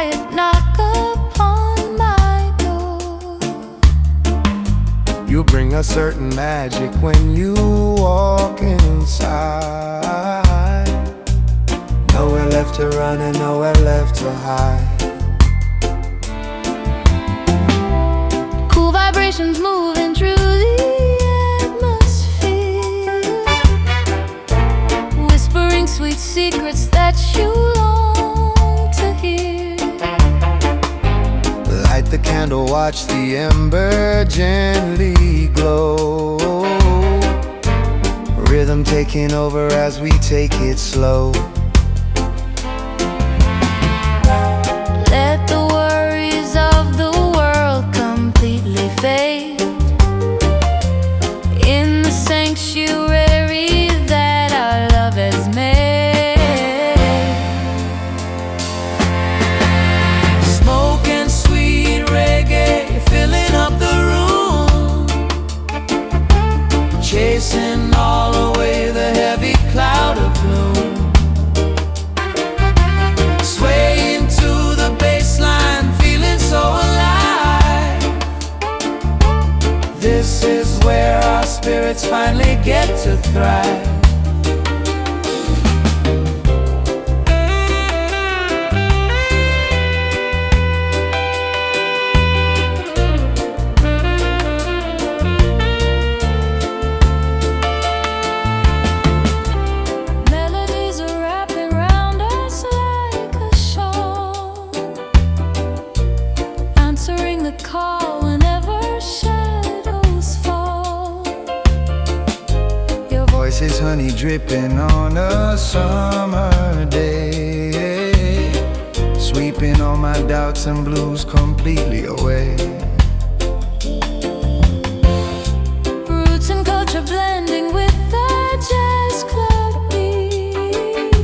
quiet knock upon my door. You bring a certain magic when you walk inside. Nowhere left to run and nowhere left to hide. Cool vibrations moving through the atmosphere, whispering sweet secrets that you long to hear. Light the candle, watch the ember gently glow. Rhythm taking over as we take it slow. Let the worries of the world completely fade in the sanctuary that our love has made. Smoking sweet reggae, filling up the room, chasing all away the heavy cloud of gloom. Swaying to the bassline, feeling so alive. This is where our spirits finally get to thrive. Melodies are wrapping round us like a shawl, answering the call whenever shadows fall. Your Voice is honey dripping on a summer day, sweeping all my doubts and blues completely away. roots and culture blending with the jazz club beat,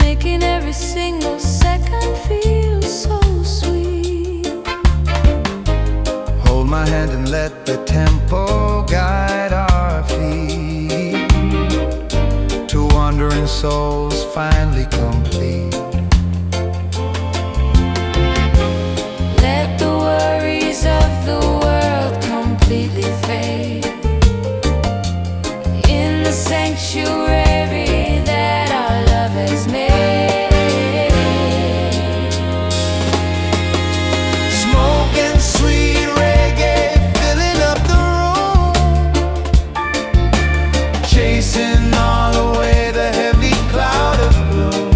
making every single second feel so sweet. Hold my hand and let the tempo guide our feet to wandering souls finally complete. Let the worries of the world completely fade in the sanctuary that our love has made. Smoking sweet reggae, filling up the room, chasing all away the heavy cloud of gloom.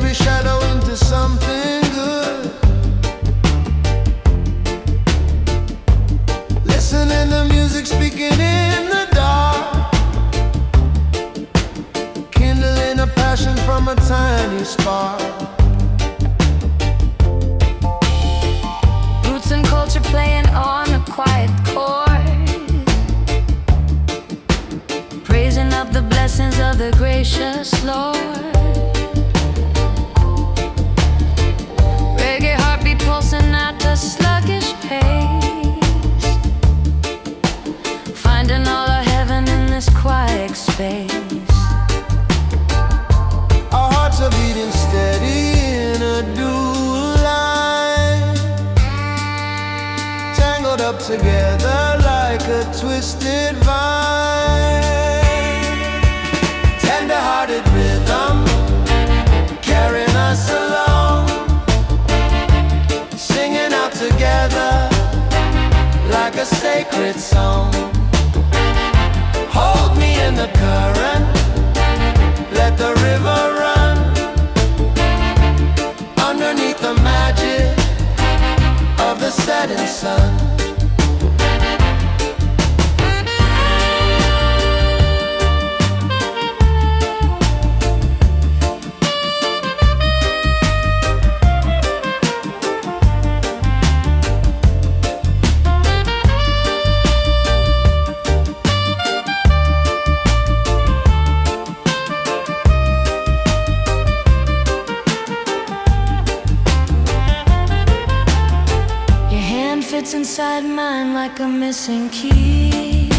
every shadow into something good. Listening to music speaking in the dark, kindling a passion from a tiny spark. Roots and culture playing on a quiet chord, praising up the blessings of the gracious Lord. Reggae heartbeat pulsing at the sluggish pace, finding all our heaven in this quiet space. Our hearts are beating steady in a dual line, tangled up together like a twisted vine. Tender-hearted rhythm carrying us along, singing out together like a sacred song. Hold me in the current, let the river run, underneath the magic of the setting sun. Fits inside mine like a missing key,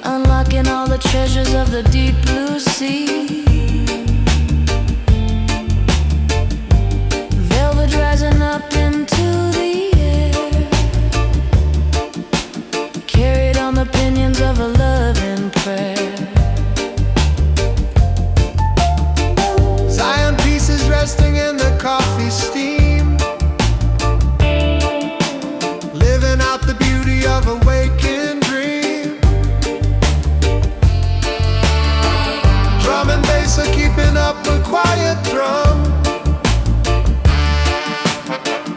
unlocking all the treasures of the deep blue sea. Velvet rising up into the air, carried on the pinions of a loving prayer. Zion pieces resting in the coffee steam, out the beauty of a waking dream. Drum and bass are keeping up a quiet drum,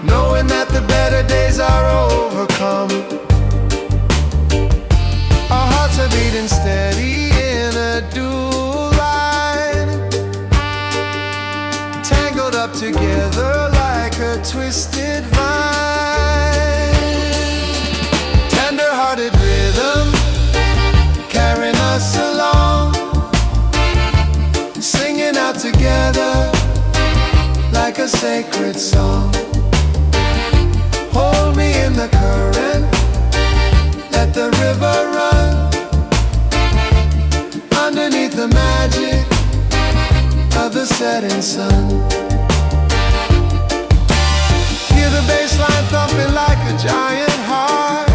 knowing that the better days are overcome. Our hearts are beating steady in a dual line, tangled up together like a twisted vine. Tender-hearted rhythm carrying us along, singing out together like a sacred song. Hold me in the current, let the river run, underneath the magic of the setting sun. Hear the bass line thumping like a giant heart.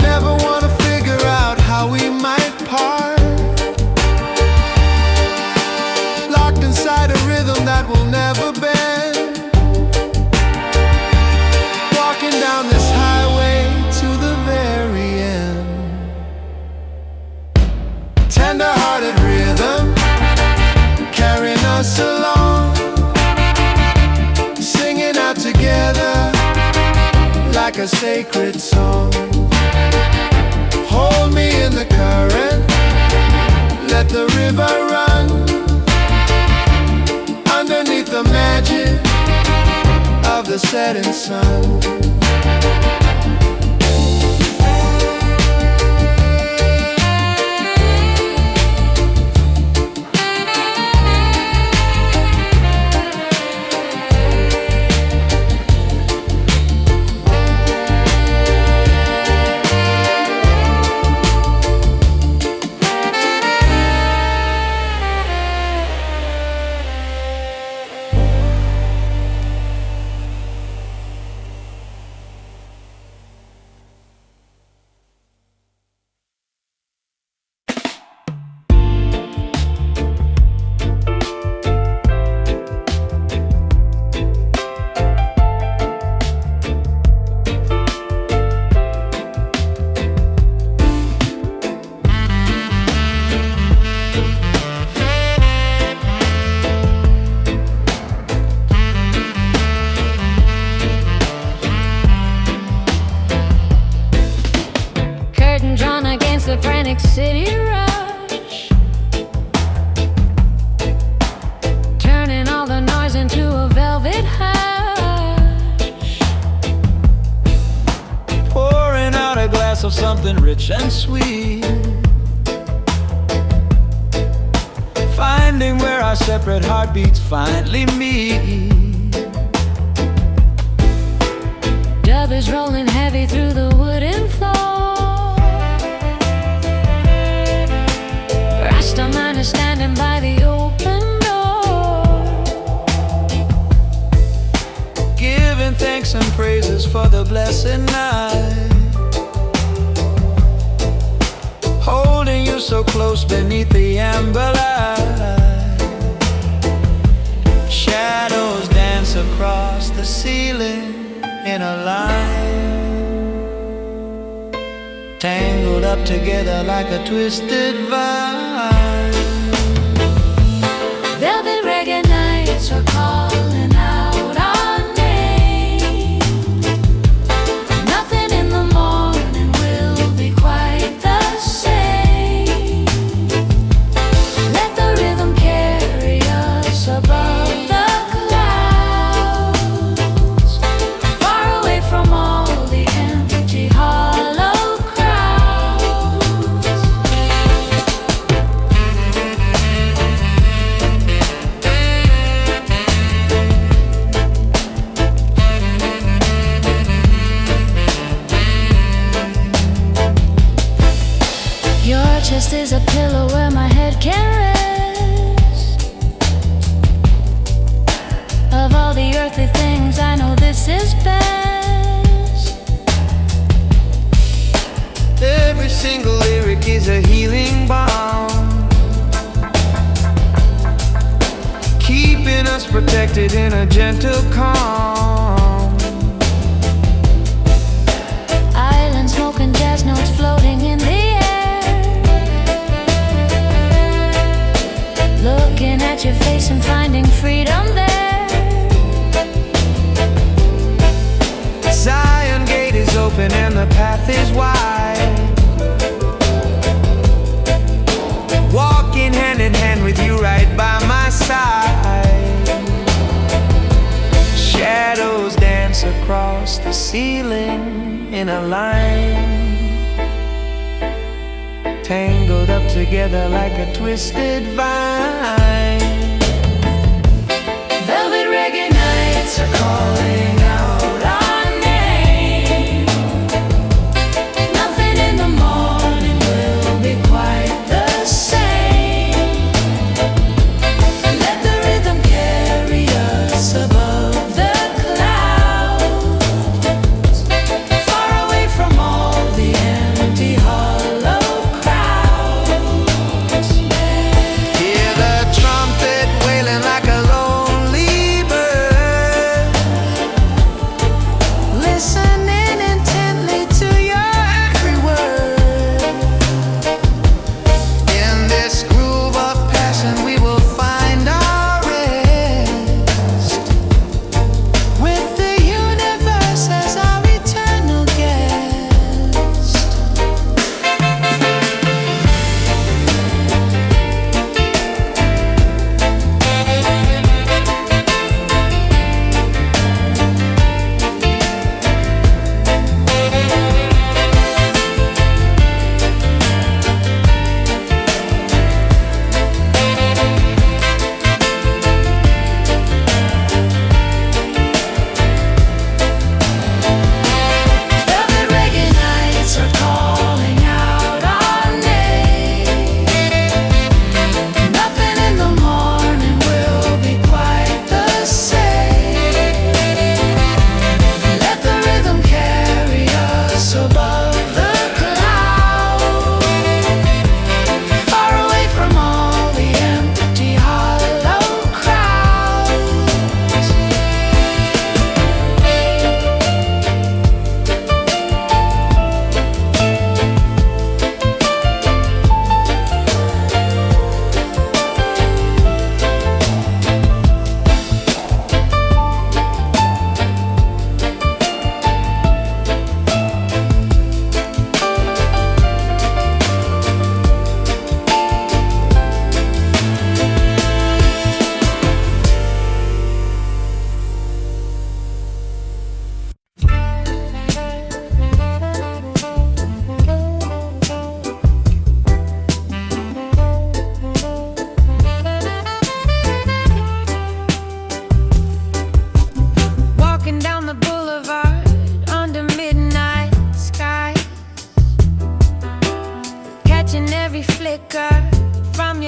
Never wanna figure out how we might part, locked inside a rhythm that will never bend, walking down this highway to the very end. Tender-hearted rhythm carrying us along, singing out together like a sacred song. Hold me in the current, let the river run, underneath the magic of the setting sun. separate heartbeats finally meet. Dub is rolling heavy through the wooden floor. Rasta man is standing by the open door, Giving thanks and praises for the blessed night. Holding you so close beneath the amber light. Shadows dance across the ceiling in a line, tangled up together like a twisted vine. velvet reggae nights are calling out our name. Nothing in the morning will be quite the same. Let the rhythm carry us above the clouds, far away from all the empty hollow crowds. Your chest is a pillow where my head can rest. Of all the earthly things, I know this is best. Every single lyric is a healing balm, keeping us protected in a gentle calm. Island smoke and jazz notes floating in the air. Looking at your face and finding freedom there. Zion gate is open and the path is wide. Walking hand in hand with you right by my side. Shadows dance across the ceiling in a line, tangled up together like a twisted vine. Velvet reggae nights are calling out our name. Nothing in the morning will be quite the same. Let the rhythm carry us above the clouds, far away from all the empty hollow crowds. Hear the trumpet wailing like a lonely bird.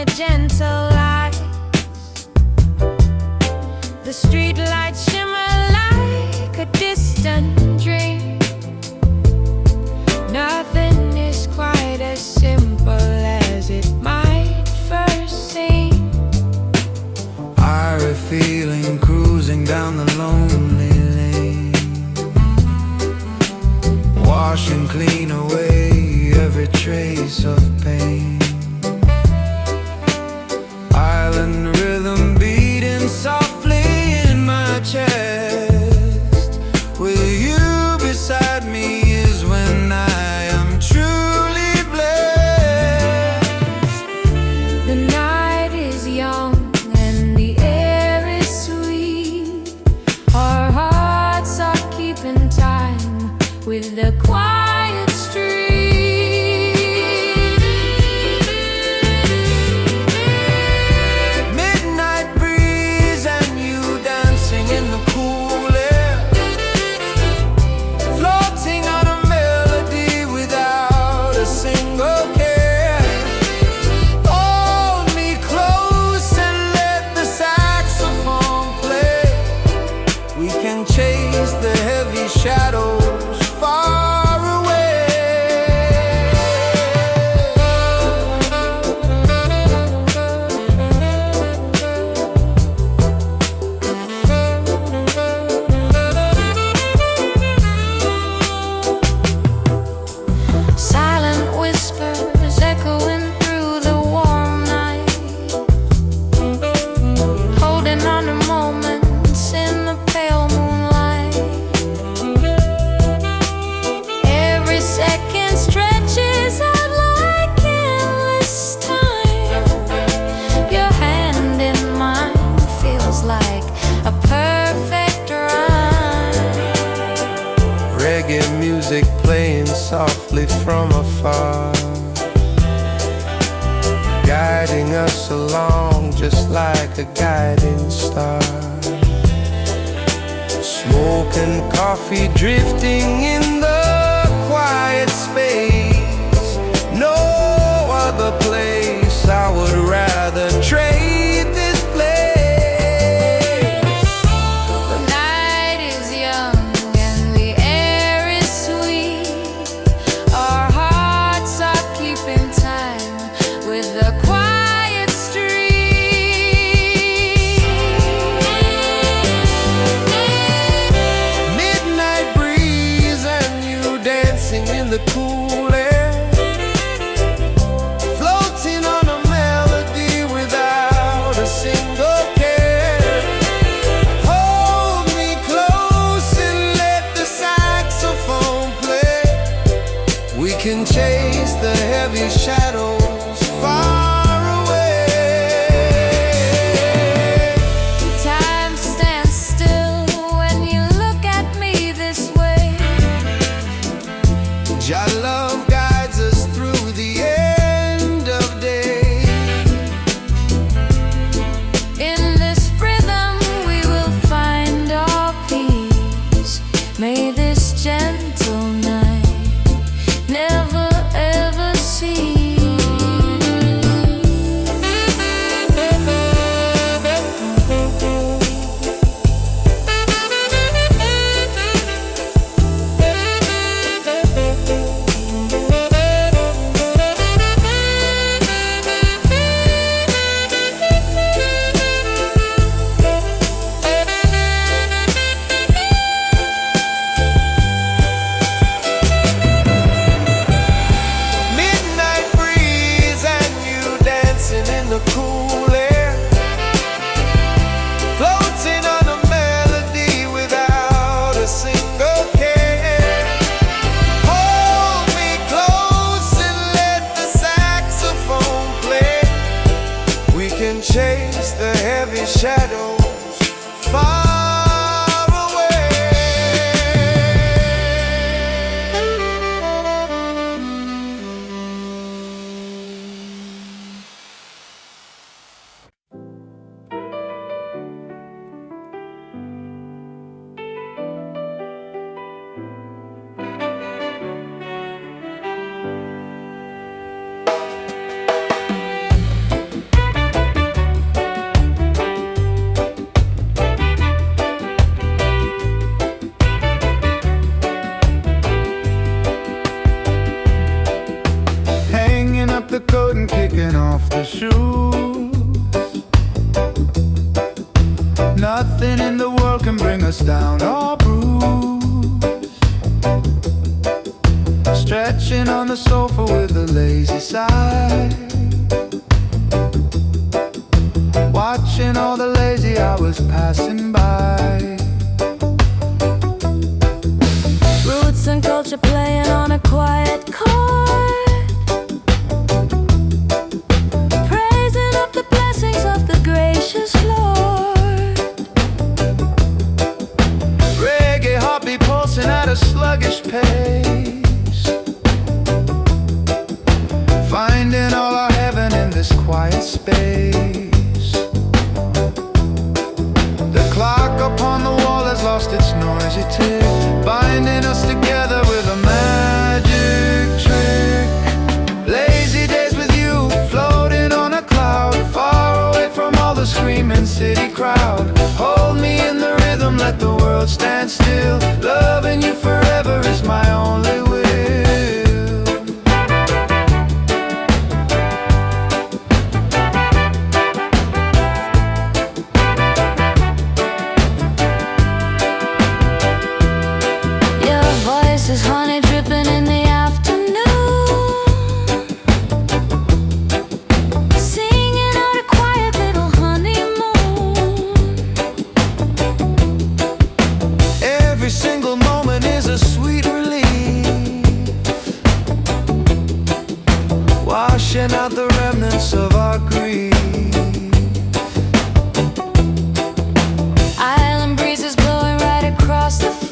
your gentle light. The street lights shimmer like a distant dream. Nothing is quite as simple as it might first seem. I have a feeling cruising down the lonely lane, washing clean away every trace of pain. Island rhythm beating softly in my chest. With you beside me is when I am truly blessed. The night is young and the air is sweet. Our hearts are keeping time with the quiet street. Midnight breeze and you dancing in the cool air, floating on a melody without a single care. Hold me close and let the saxophone play. We can chase the heavy shadows far away. Silent whispers echoing through the warm night, holding on to moments in the pale moonlight. Every second stretches out like endless time. Your hand in mine feels like a perfect rhyme. Reggae music playing softly from afar, guiding us along just like a guiding star. Smoke and coffee drifting in the quiet space. No other place I would rather trade this place. The night is young and the air is sweet. Our hearts are keeping time with the quiet street. Midnight breeze and you dancing in the cool air, floating on a melody without a single care. Hold me close and let the saxophone play. We can chase the heavy shadows far away. Time stands still when you look at me this way. Your love guides us through the end of day. In this rhythm we will find our peace. May this gentle night never ever cease. Midnight breeze and you dancing in the cool air, floating on a melody without a single care. Hold me close and let the saxophone play. We can chase the heavy shadows far away. shoes. Nothing in the world can bring us down or bruise. Stretching on the sofa with a lazy sigh, watching all the lazy hours passing by. Roots and culture playing on a quiet chord, praising up the blessings of the gracious Lord. Reggae heartbeat pulsing at a sluggish pace, finding all our heaven in this quiet space. The clock upon the wall has lost its noisy tick, binding us together with a magic trick. Lazy days with you, floating on a cloud, far away from all the screaming city crowd. Hold me in the rhythm, let the world stand still. Loving you forever is my only will. Is honey dripping in the afternoon, singing out a quiet little honeymoon. Every single moment is a sweet relief, washing out the remnants of our grief. Island breezes blowing right across the floor,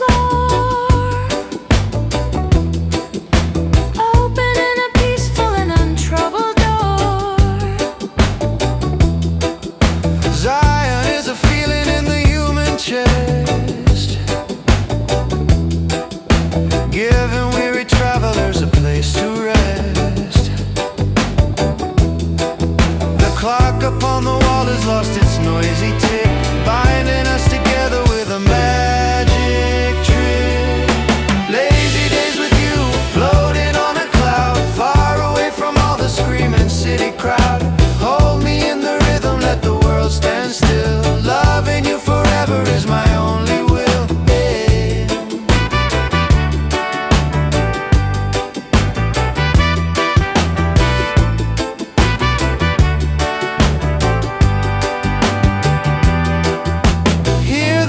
giving weary travelers a place to rest. The clock upon the wall has lost its noisy tick, binding us together with a magic trick. Lazy days with you, floating on a cloud, far away from all the screaming city crowd. Hold me in the rhythm, let the world stand still. Loving you forever is my only will.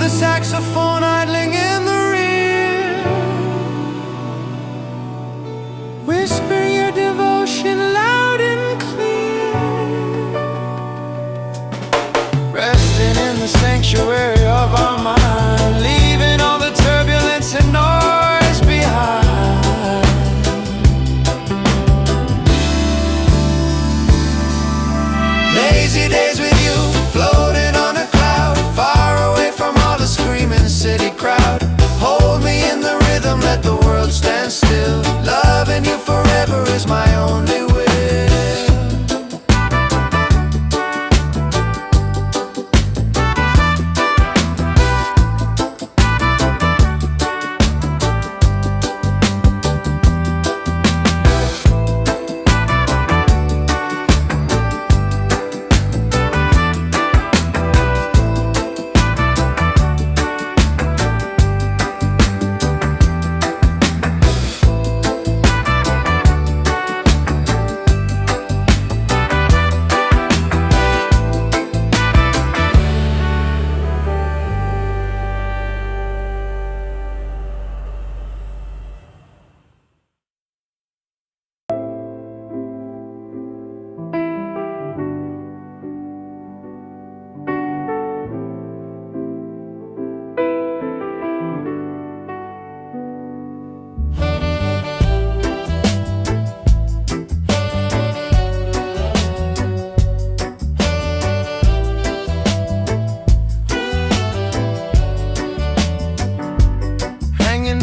Saxophone idling in the rear, whisper your devotion loud and clear. Resting in the sanctuary of our mind, leaving all the turbulence and noise behind. Lazy days with you, floating on a cloud, far away from all the screaming city crowd. Hold me in the rhythm, let the world stand still. Loving you forever is my only will.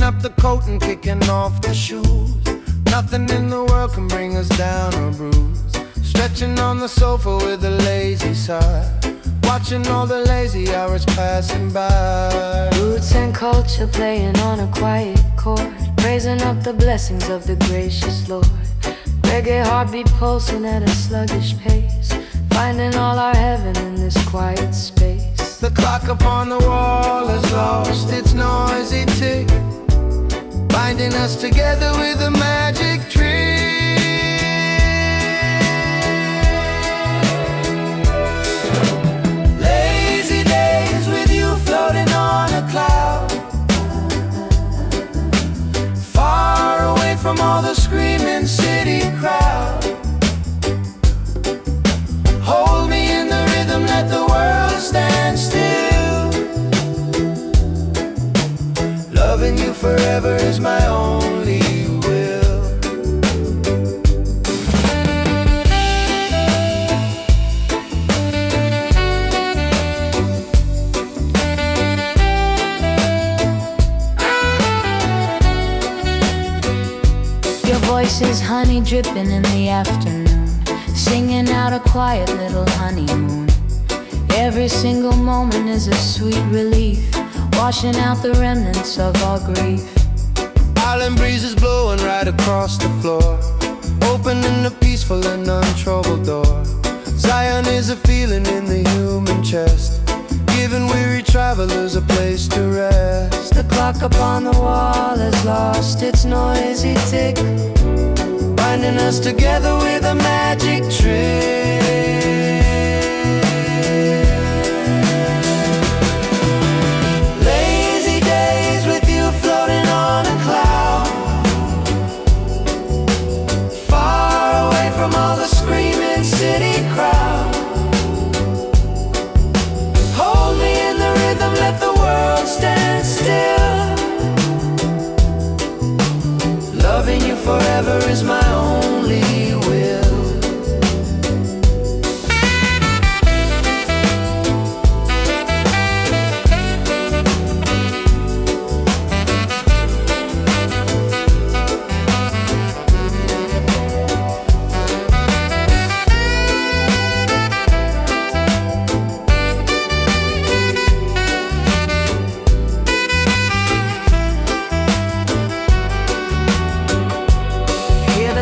Up the coat and kicking off the shoes. Nothing in the world can bring us down or bruise. Stretching on the sofa with a lazy sigh, watching all the lazy hours passing by. Roots and culture playing on a quiet chord, praising up the blessings of the gracious Lord. Reggae heartbeat pulsing at a sluggish pace, finding all our heaven in this quiet space. The clock upon the wall has lost its noisy tick, binding us together with a magic trick. Lazy days with you floating on a cloud, far away from all the screaming city crowd. Hold me in the rhythm, let the world stand still. Loving you forever is my only will. Your voice is honey dripping in the afternoon, singing out a quiet little honeymoon. Every single moment is a sweet relief, washing out the remnants of our grief. Island breezes blowing right across the floor, opening a peaceful and untroubled door. Zion is a feeling in the human chest, giving weary travelers a place to rest. The clock upon the wall has lost its noisy tick, Binding us together with a magic trick. Lazy days with you floating on a cloud, far away from all the screaming city crowd. Hold me in the rhythm, let the world stand still. Loving you forever is my only will.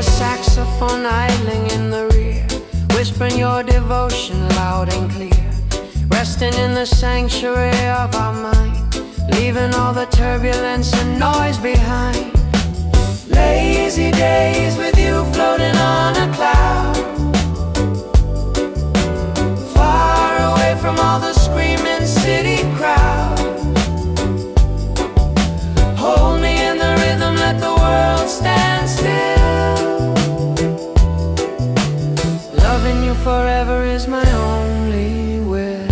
Saxophone idling in the rear, whispering your devotion loud and clear. Resting in the sanctuary of our mind, leaving all the turbulence and noise behind. Lazy days with you floating on a cloud, far away from all the screaming city crowd. Hold me in the rhythm, let the world stand still. Loving you forever is my only will.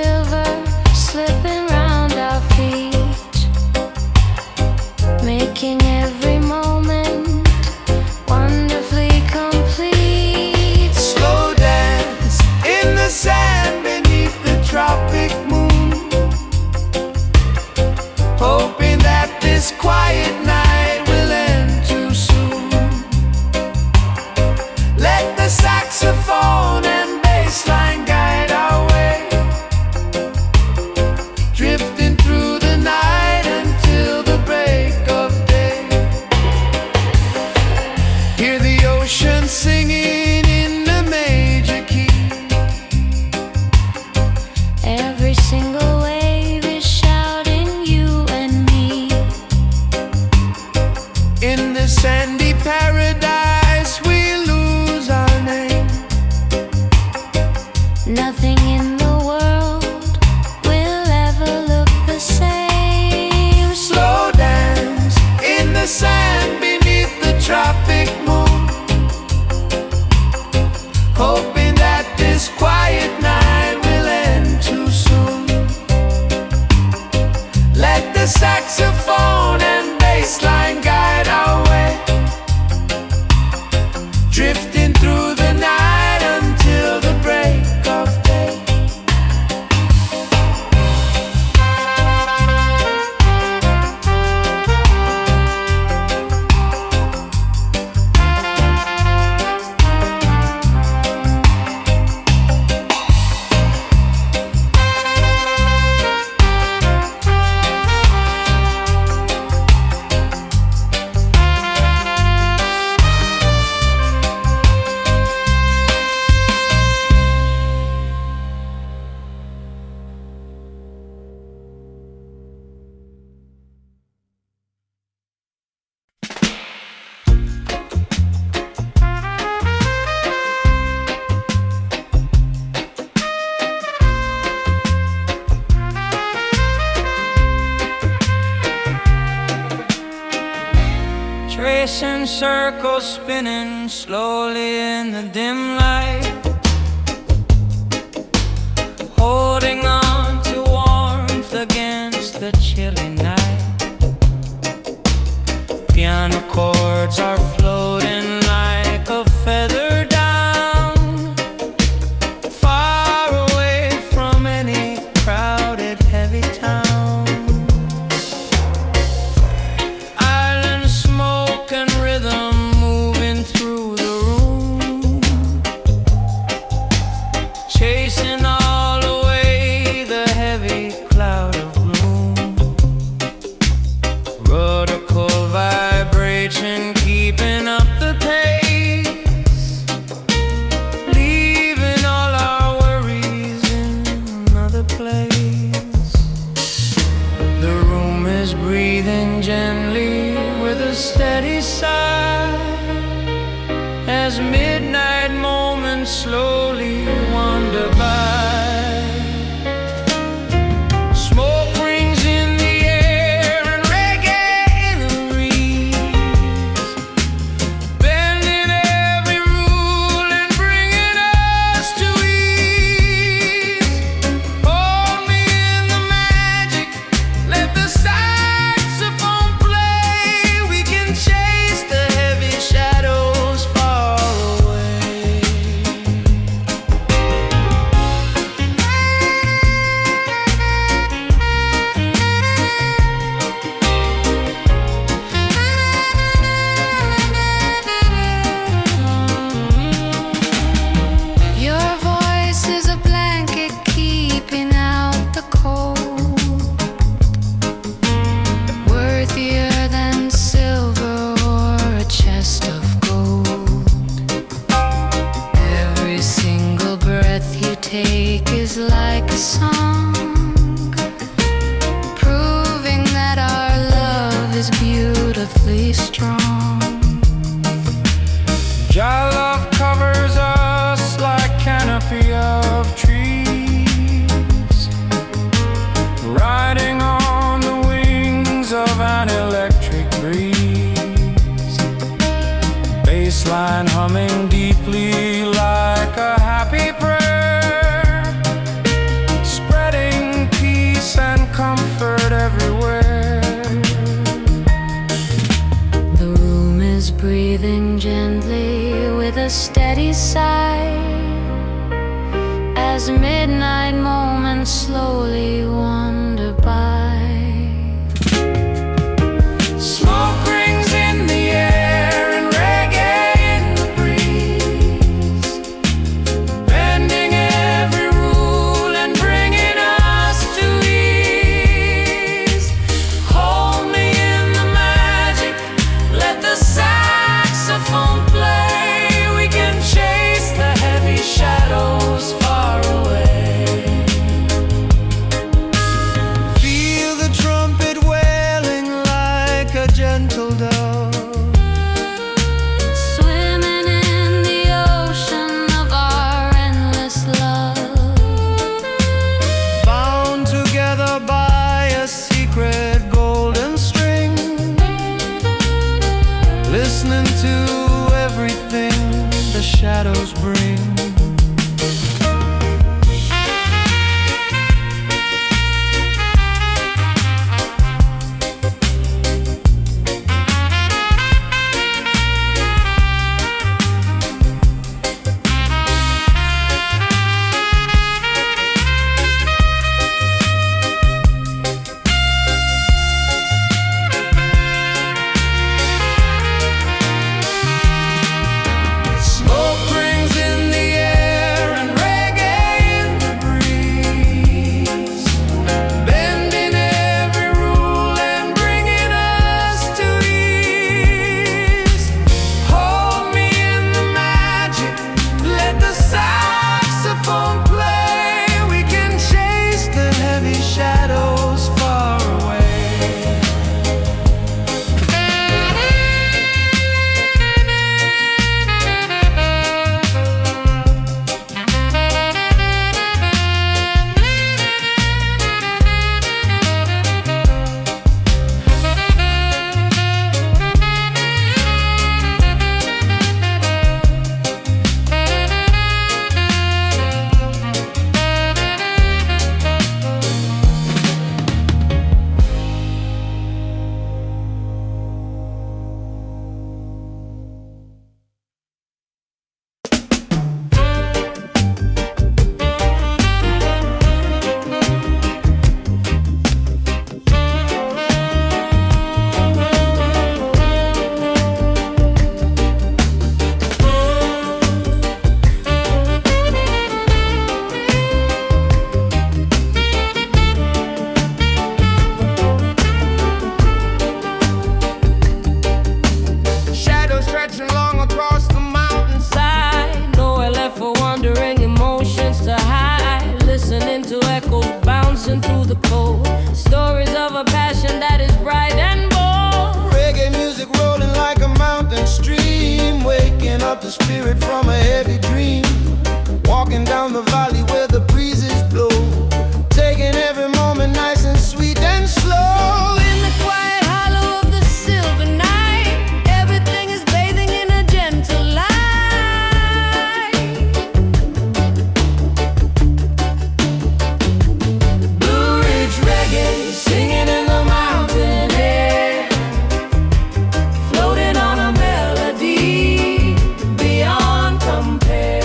silver slipping round our feet, making every moment wonderfully complete. Slow dance in the sand beneath the tropic moon, hoping that this quiet night will end too soon. Let the saxophone and bass line guide our way, drifting through the night until the break of day. Hear the ocean singing in the major key. Every single wave is shouting you and me. In the sandy paradise we lose our name. Nothing in the world will ever look the same. Slow dance in the sand beneath the tropic moon, hoping that this quiet night will end too soon. Let the saxophone and bass line guide our way, drifting through the night until the break of day. Tracing circles, spinning slowly in the dim light, holding on to warmth against the chilly night. Piano chords are floating like a feather down, far away from any crowded, heavy town. Chasing all away the heavy cloud of gloom, radical vibration keeping up the pace, leaving all our worries in another place. The room is breathing gently with a steady sigh, as midnight moments slowly wander by. Smoke rings in the air and reggae in the breeze, bending every rule and bringing us to ease. Hold me in the magic, let the saxophone play. We can chase the heavy shadows far away. Your voice is a blanket keeping out the cold, worthier than silver or a chest of gold. Every single breath you take is like a song, proving that our love is beautifully strong. Your love covers us like canopy of trees, riding on the wings of an electric breeze. Bassline humming deeply like a happy prayer, spreading side as midnight moments slowly wander by. Smoke rings in the air and reggae in the breeze, bending every rule and bringing us to ease. Hold me in the magic, let the saxophone play. We can chase the heavy shadows far away. Feel the trumpet wailing like a gentle dove, Swimming in the ocean of our endless love. bound together by a secret golden string, listening to everything the shadows bring. Smoke rings in the air and reggae in the breeze, bending every rule and bringing us to ease. Hold me in the magic, let the saxophone play. We can chase the heavy shadows far away. Shadows stretching long across the mountainside, Nowhere left for wandering emotions to hide. Listening to echoes bouncing through the cold. Stories of a passion that is bright and bold. reggae music rolling like a mountain stream, waking up the spirit from a heavy dream. Walking down the valley where the breezes blow, taking every moment nice and sweet and slow. In the quiet hollow of the silver night, everything is bathing in a gentle light. Blue Ridge reggae singing in the mountain air, floating on a melody beyond compare.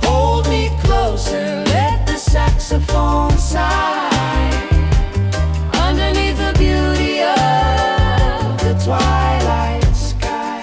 Hold me close and let the saxophone sigh underneath the beauty of the twilight sky.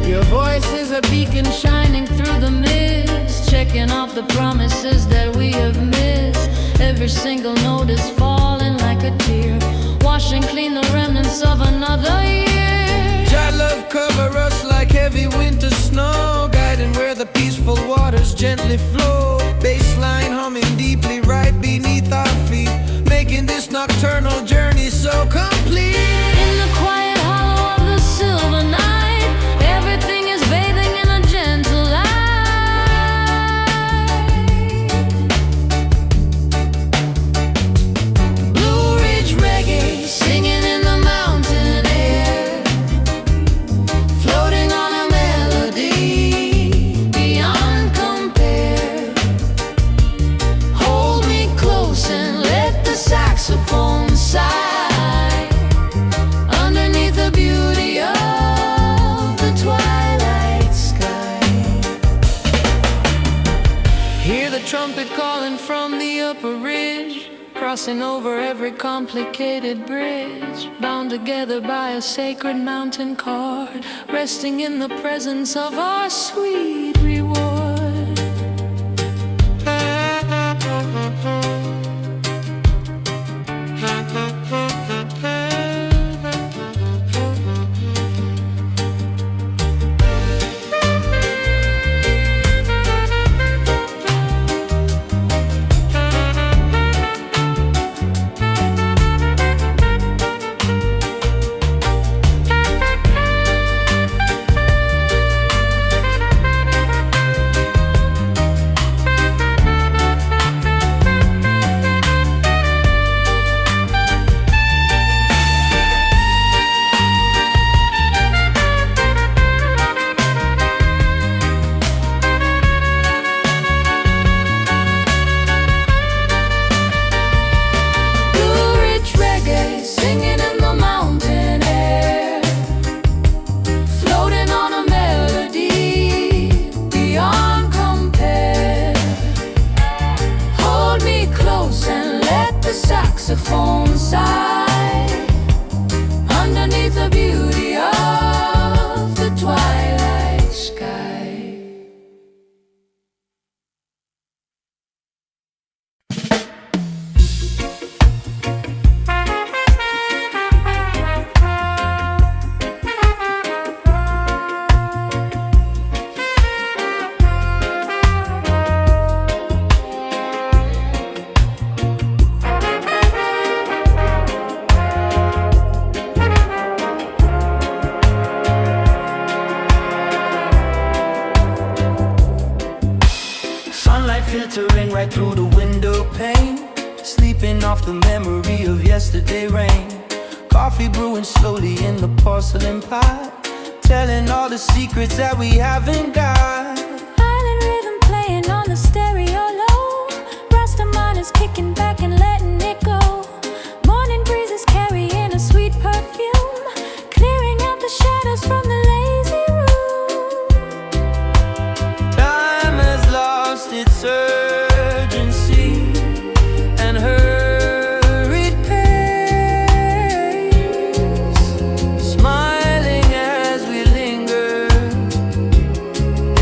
Your voice is a beacon shining through the mist, checking off the promises that we have missed. Every single note is falling like a tear, washing clean the remnants of another year. Jah love cover us like heavy winter snow, guiding where the peaceful waters gently flow. Bassline humming deeply right beneath our feet, making this nocturnal journey so complete. In the quiet hollow of the silver night, everything is bathing in a gentle light. saxophone sigh underneath the beauty of the twilight sky. Hear the trumpet calling from the upper ridge, crossing over every complicated bridge, bound together by a sacred mountain cord, resting in the presence of our sweet reward. Saxophone sigh underneath the beauty of the twilight sky. Filtering right through the window pane, sleeping off the memory of yesterday rain. Coffee brewing slowly in the porcelain pot, telling all the secrets that we haven't got. Island rhythm playing on the stereo low, Rastaman is kicking back and letting it go. Morning breezes carrying a sweet perfume, clearing out the shadows from the lazy room. Time has lost its urgency and hurried pace, smiling as we linger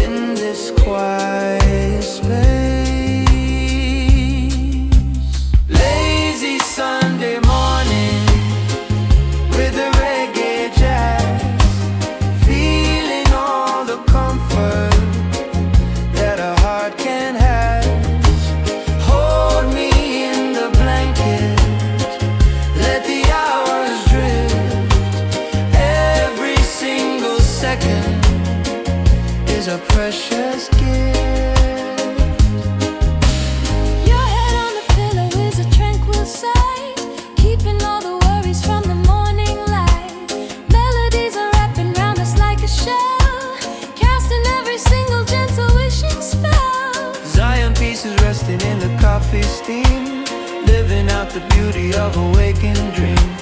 in this quiet space. Lazy Sunday morning with the reggae jazz, feeling all the comfort that a heart can have. Hold me in the blanket, let the hours drift. Every single second is a precious gift. Your head on the pillow is a tranquil sight, keeping all the worries from the morning light. Melodies are wrapping round us like a shell, casting every single gentle wishing spell. Zion pieces resting in the coffee steam, living out the beauty of a waking dream.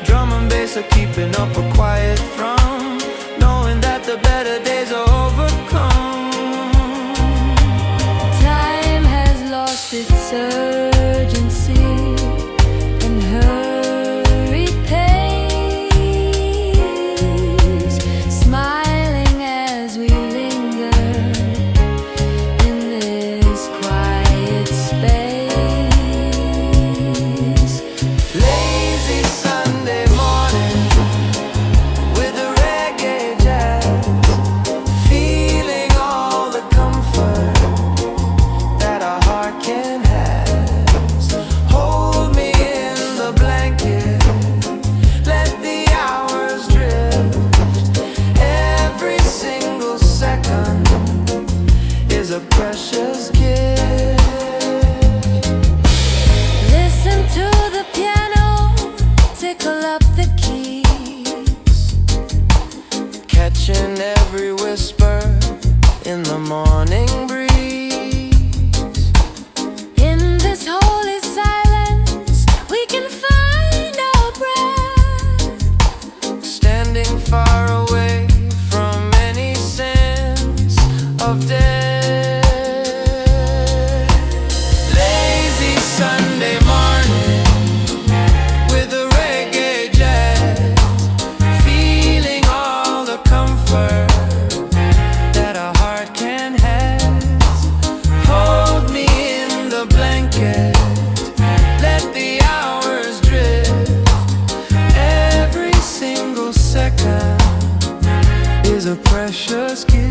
Drum and bass are keeping up a quiet thrum, knowing that the better days are overcome. Time has lost its urgency and hurried pace, smiling as we linger in this quiet space. Lazy Sunday morning with the precious gift.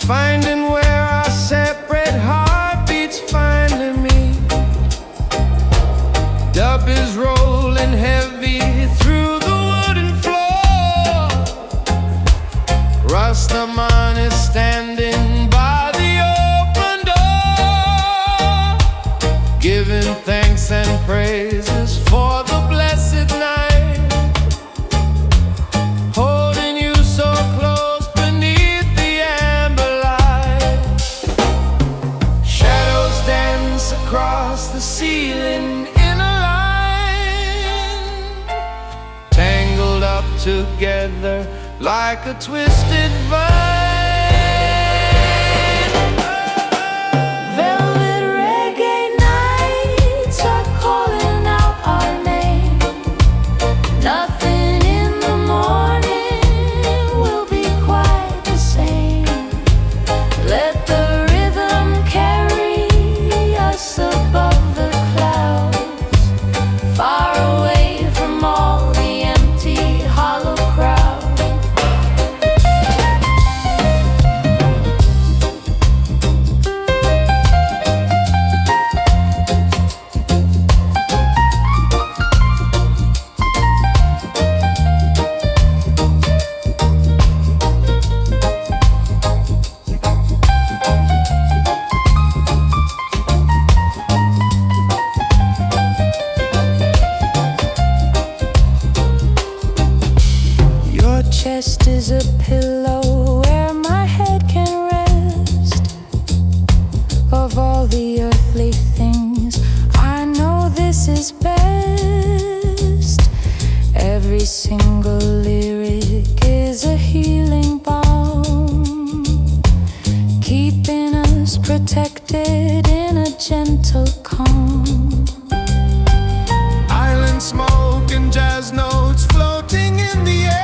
Finding where our separate heartbeats finally meet. Dub is rolling heavy through the wooden floor. Rastaman is standing by the open door, giving thanks and praises for the blessed night. Across the ceiling in a line, tangled up together like a twisted vine. Velvet reggae nights are calling out our name. Nothing in the morning will be quite the same. Let the rhythm carry us above the clouds, far away from all the empty, hollow crowd. Chest is a pillow where my head can rest. Of all the earthly things, I know this is best. Every single lyric is a healing balm, keeping us protected in a gentle calm. Island smoke and jazz notes floating in the air.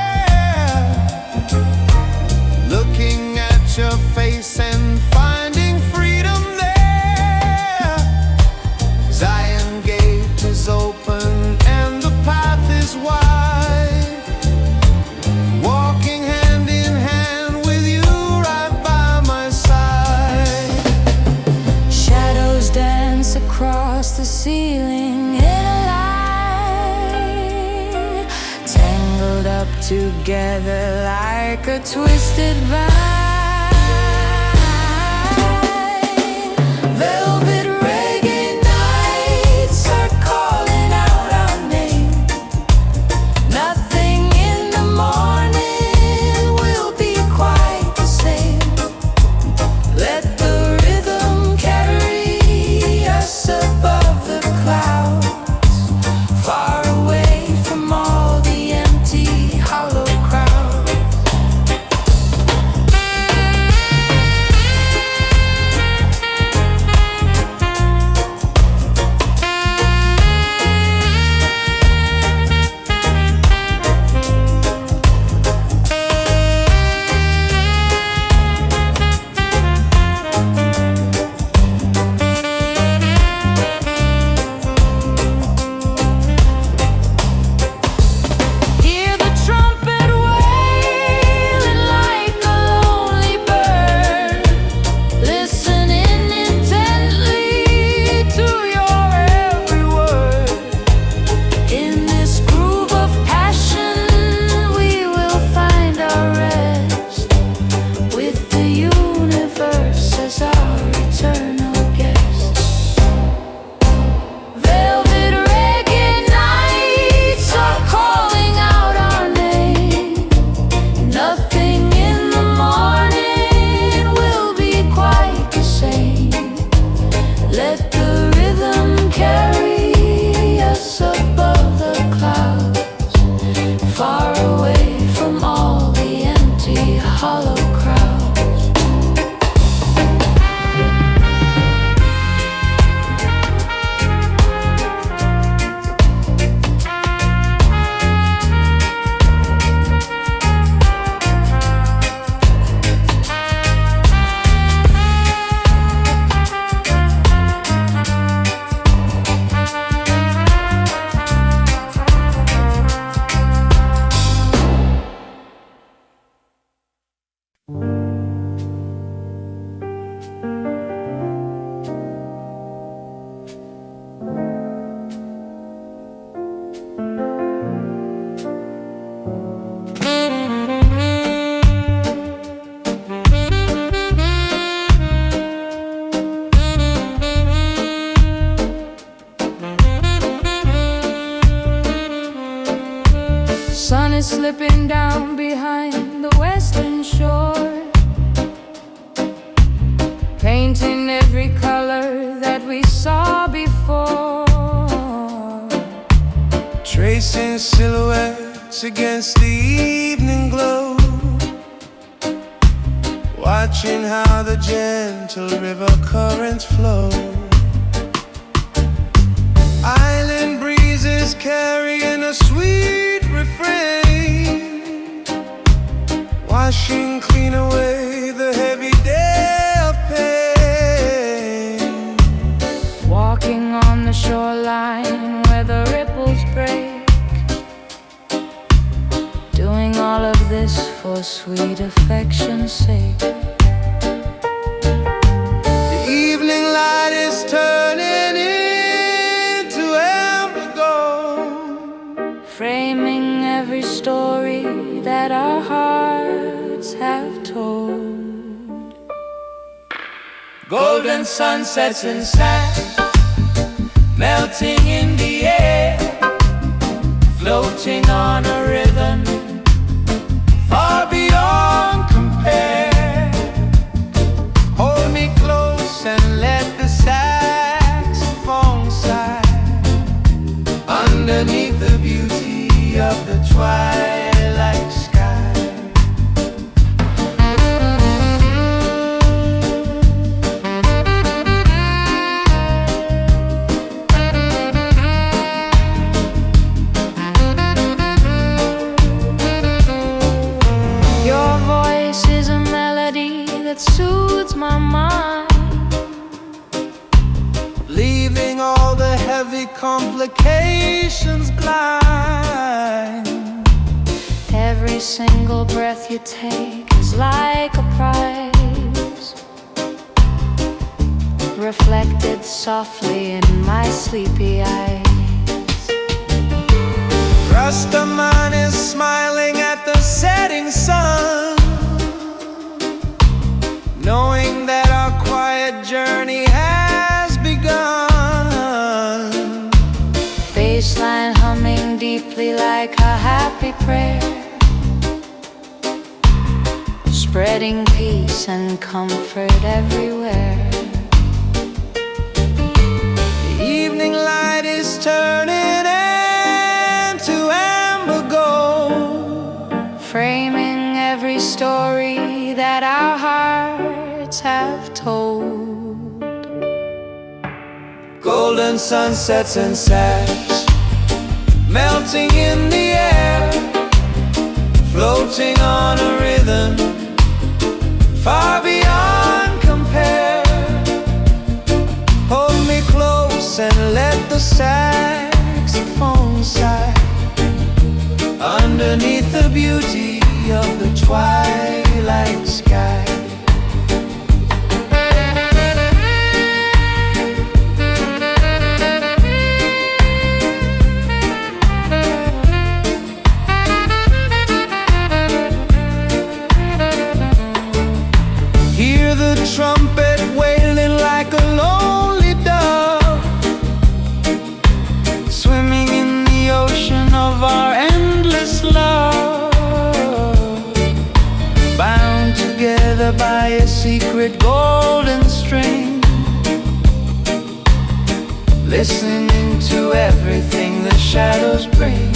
Looking at your face and finding freedom there. Zion gate is open and the path is wide. Walking hand in hand with you right by my side. Shadows dance across the ceiling in a line, tangled up together like a twisted vine. Velvet reggae nights are calling out our name. Nothing in the morning will be quite the same. Let the rhythm carry us above the clouds, far away from all the empty, hollow crowd. is slipping down behind the western shore, painting every color that we saw before, tracing silhouettes against the evening glow, watching how the gentle river currents flow. Island breezes carrying a sweet refrain, washing clean away the heavy day of pain. walking on the shoreline where the ripples break, doing all of this for sweet affection's sake. The evening light is turning into amber gold, framing every story that our hearts have told. golden sunsets and sands melting in the air, floating on a rhythm far beyond compare. Hold me close and let the saxophone sigh underneath the beauty of the twilight sky. Your voice is a melody that soothes my mind, Leaving all the heavy complications blind. every single breath you take is like a prize, reflected softly in my sleepy eyes. Rastaman is smiling at the setting sun, knowing that our quiet journey has begun. Bassline humming deeply like a happy prayer, spreading peace and comfort everywhere. The evening light is turning into amber gold, Framing every story that our hearts have told. golden sunsets and sands melting in the air, floating on a rhythm far beyond compare. Hold me close and let the saxophone sigh underneath the beauty of the twilight sky. Hear the trumpet wailing like a lonely dove, swimming in the ocean of our endless love, bound together by a secret golden string, listening to everything the shadows bring.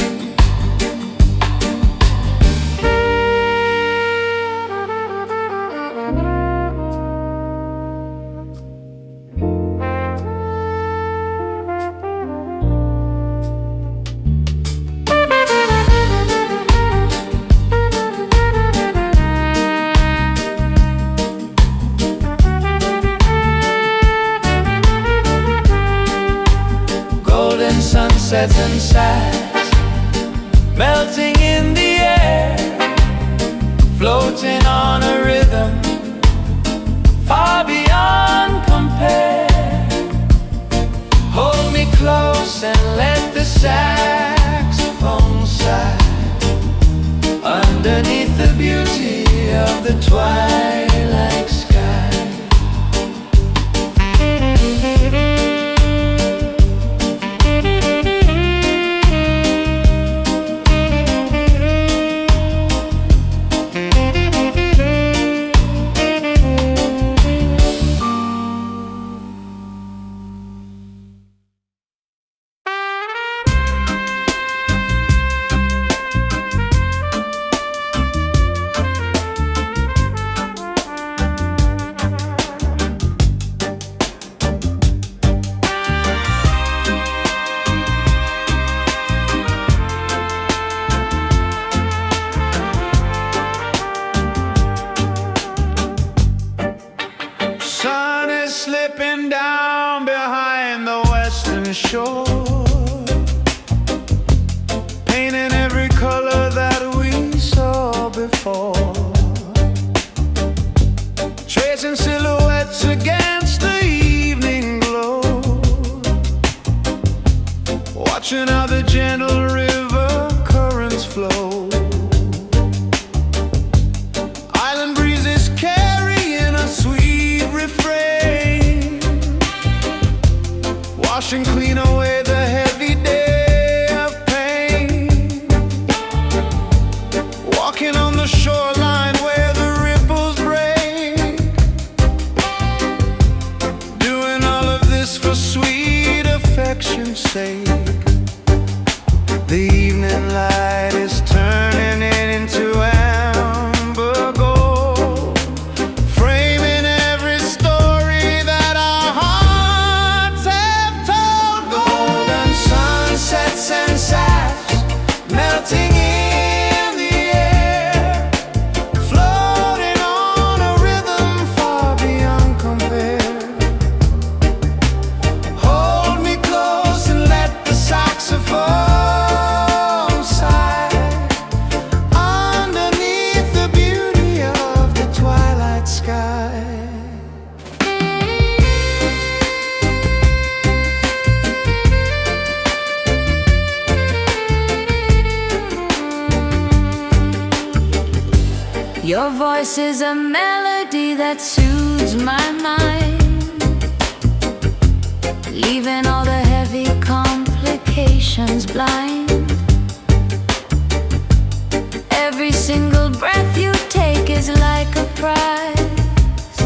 Golden sunsets and sighs melting in the air, floating on a rhythm far beyond compare. Hold me close and let the saxophone sigh underneath the beauty of the twilight sky. watching how the gentle river currents flow. Island breezes carrying a sweet refrain, washing clean away the heavy day of pain. Walking on the shoreline where the ripples break, doing all of this for sweet affection's sake. The evening light is turning it into amber gold, framing every story that our hearts have told. Golden sunsets and sash melting in the air, floating on a rhythm far beyond compare. Hold me close and let the saxophone sigh underneath the beauty of the twilight sky. Your voice is a melody that soothes my mind, leaving all the heavy complications blind. Every single breath you take is like a prize,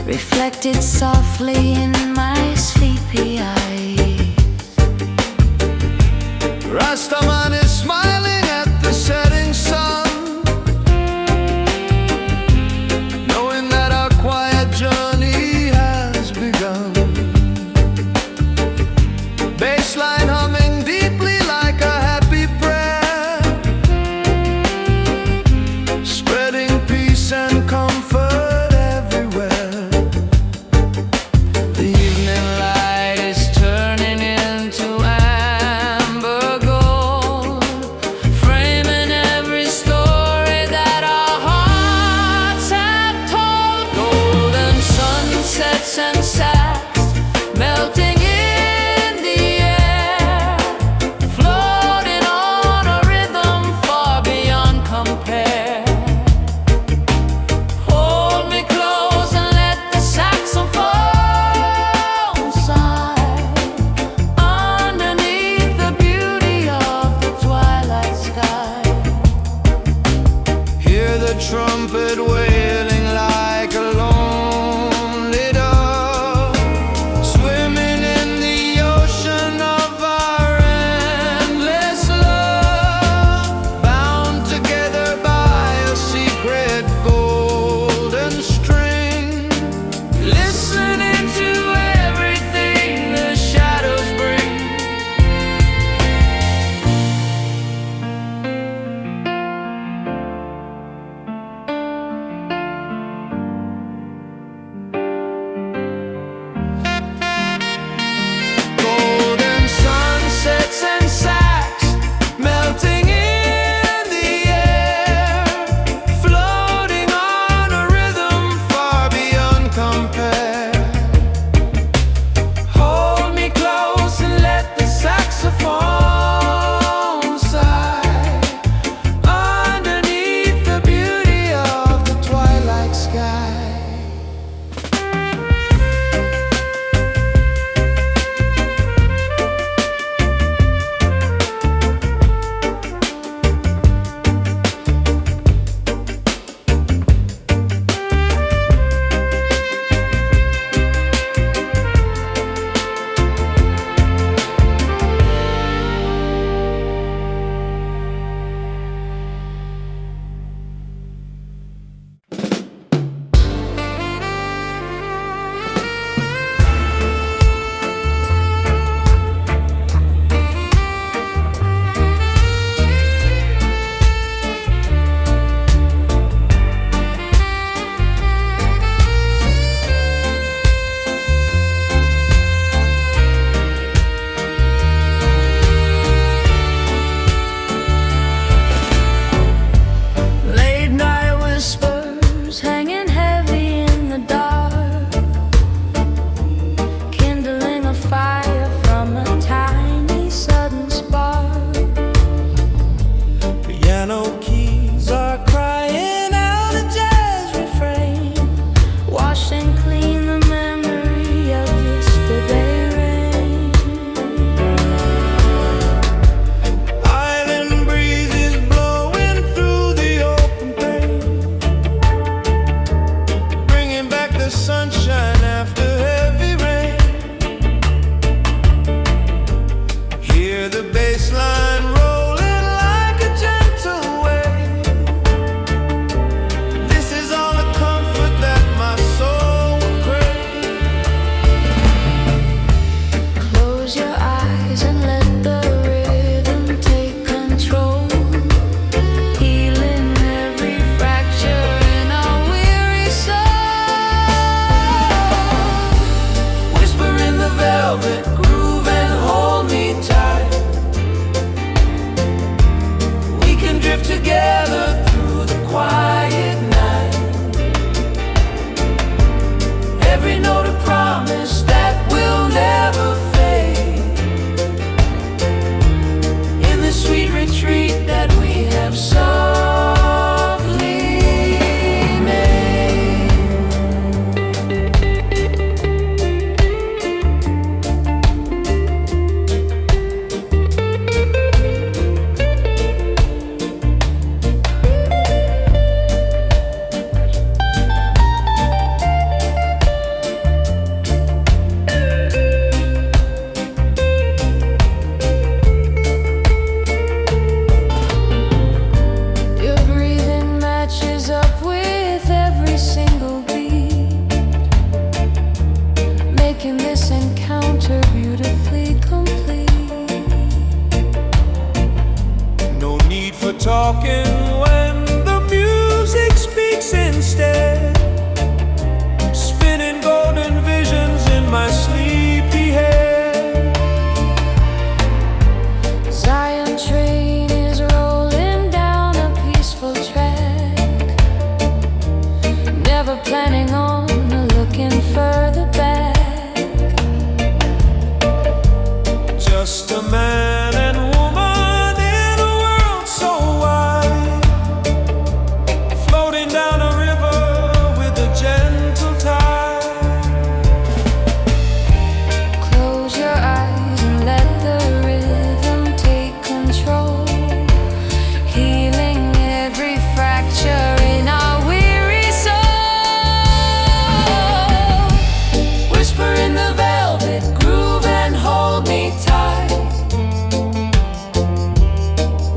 reflected softly in my sleepy eyes. Rastaman is smiling at the setting sun, knowing that our quiet journey has begun. Bassline humming deeply like a happy prayer, spreading peace and comfort everywhere. The evening light is turning into amber gold, talking when the music speaks instead, spinning golden visions in my sleepy head. Zion train is rolling down a peaceful track, never planning on looking further back. Just a man and woman in a world so wide, floating down a river with a gentle tide. Close your eyes and let the rhythm take control, healing every fracture in our weary soul. Whisper in the velvet groove and hold me tight.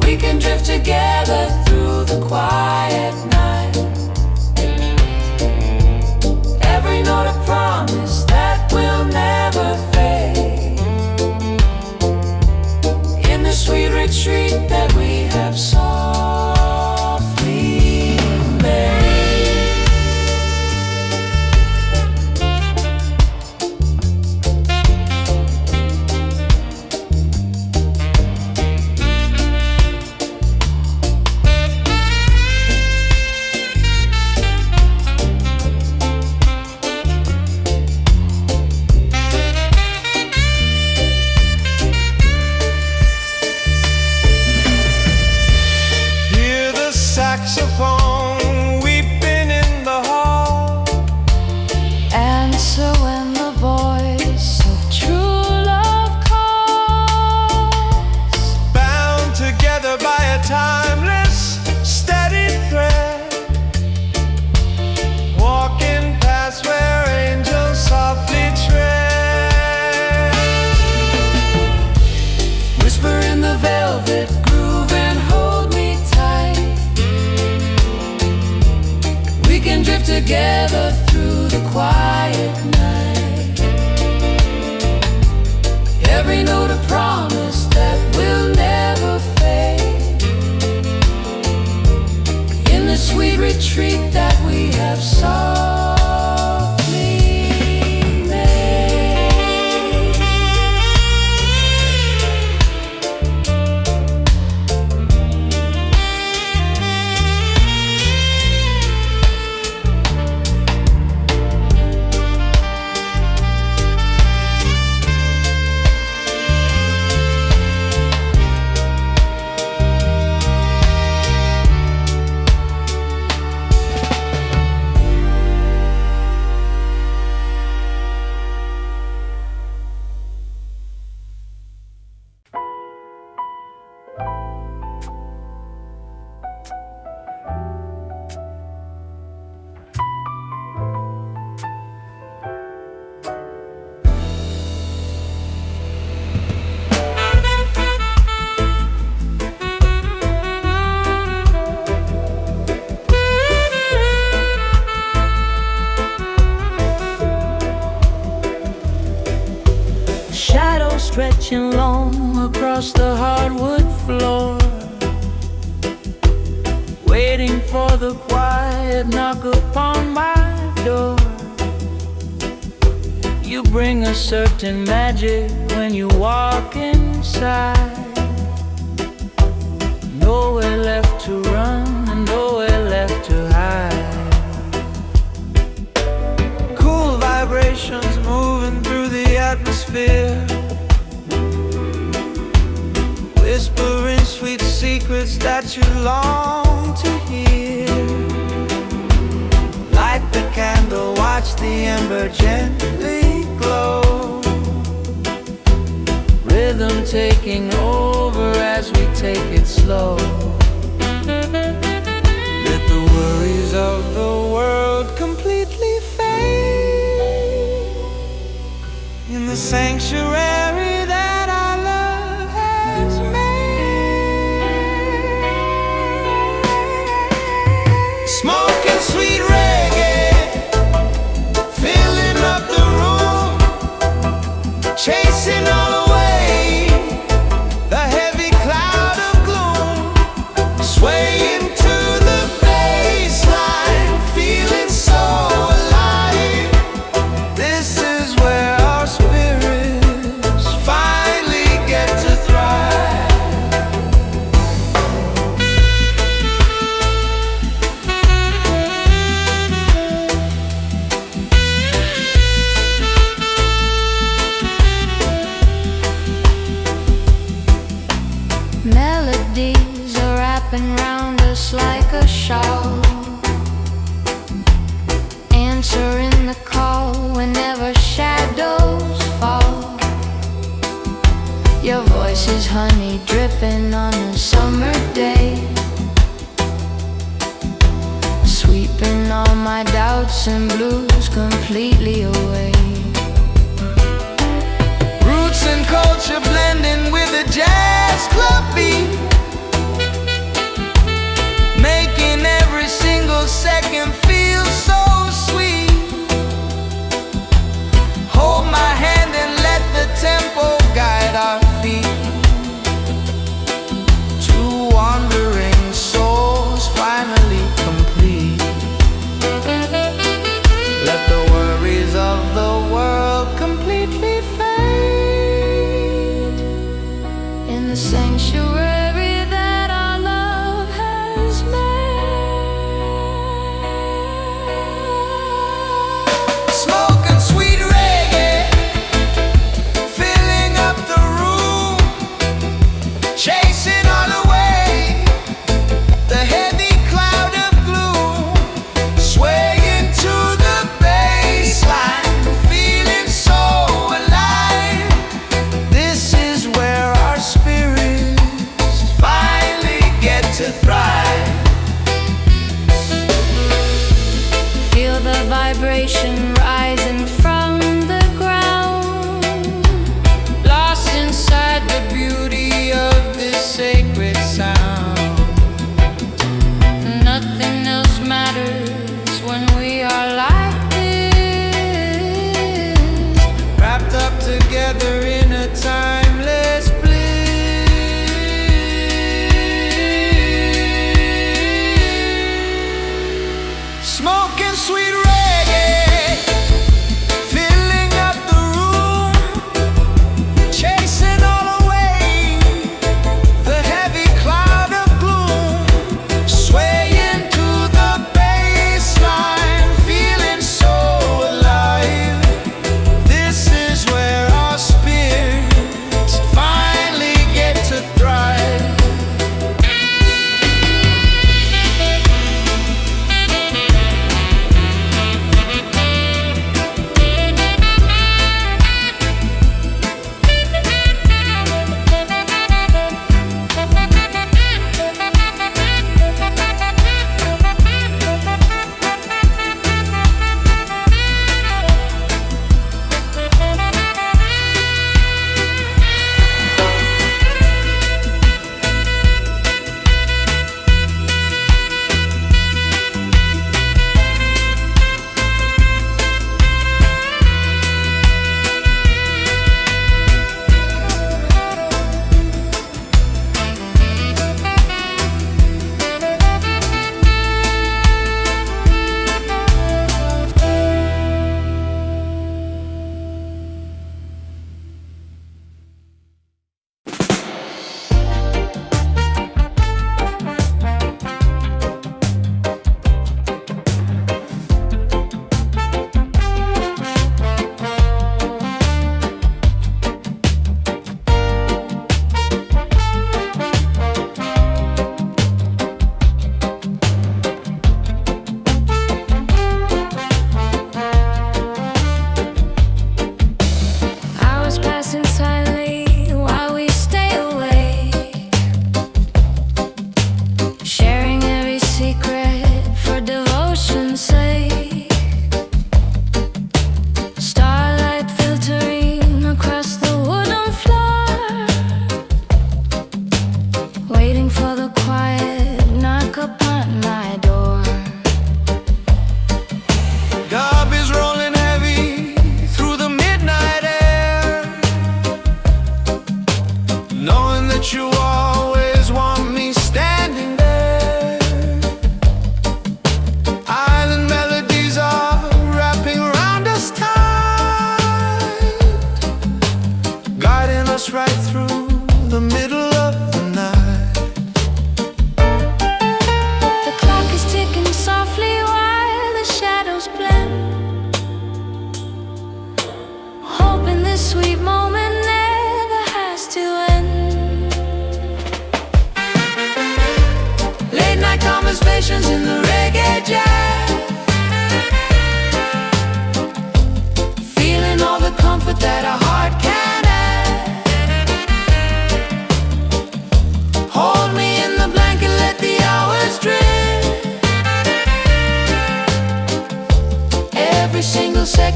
We can drift together through the quiet night. Every note a promise that will never fade, in the sweet retreat that we have softly made. Hear the saxophone weeping in the hall. Answer when the voice of true love calls. Bound together by a timeless, steady thread, walking past where angels softly tread. Whisper in the velvet groove and hold me tight. We can drift together through the quiet night. Every note a promise that will never fade, in the sweet retreat that we have softly made. Shadows stretching long across the hardwood floor, waiting for the quiet knock upon my door. You bring a certain magic when you walk inside. Nowhere left to run and nowhere left to hide. Cool vibrations moving through the atmosphere, whispering sweet secrets that you long to hear. Light the candle, watch the ember gently glow, Rhythm taking over as we take it slow. let the worries of the world completely fade in the sanctuary that our love has made. Smoking sweet reggae, filling up the room, chasing all away the heavy cloud of gloom, sway wrapping round us like a shawl, answering the call whenever shadows fall. Your voice is honey dripping on a summer day, sweeping all my doubts and blues completely away. Roots and culture blending with a jazz club beat, making every single second feel so sweet. Hold my hand and let the tempo guide our feet. Two wandering souls finally complete. Let the worries of the world completely fade In the sanctuary that our love has made. Smoking sweet reggae, filling up the room, chasing all away the heavy cloud of gloom, swaying to the baseline, feeling so alive. This is where our spirits finally get to thrive. Feel the vibration rising from the ground, Lost inside the beauty of this sacred sound. nothing else matters when we are like this. Wrapped up together in a timeless bliss. Smoking sweet reggae, filling up the room, chasing all away the heavy cloud of gloom, swaying to the baseline, feeling so alive. This is where our spirits finally get to thrive. Hours passing silently while we stay awake, sharing every secret for devotion's sake. Starlight filtering across the wooden floor, waiting for the quiet knock upon my door. Dub is rolling heavy through the midnight air, knowing that you always want me standing there. Island melodies are wrapping around us tight, guiding us right through the middle of the night. The clock is ticking softly while the shadows blend, hoping this sweet moment never has to end.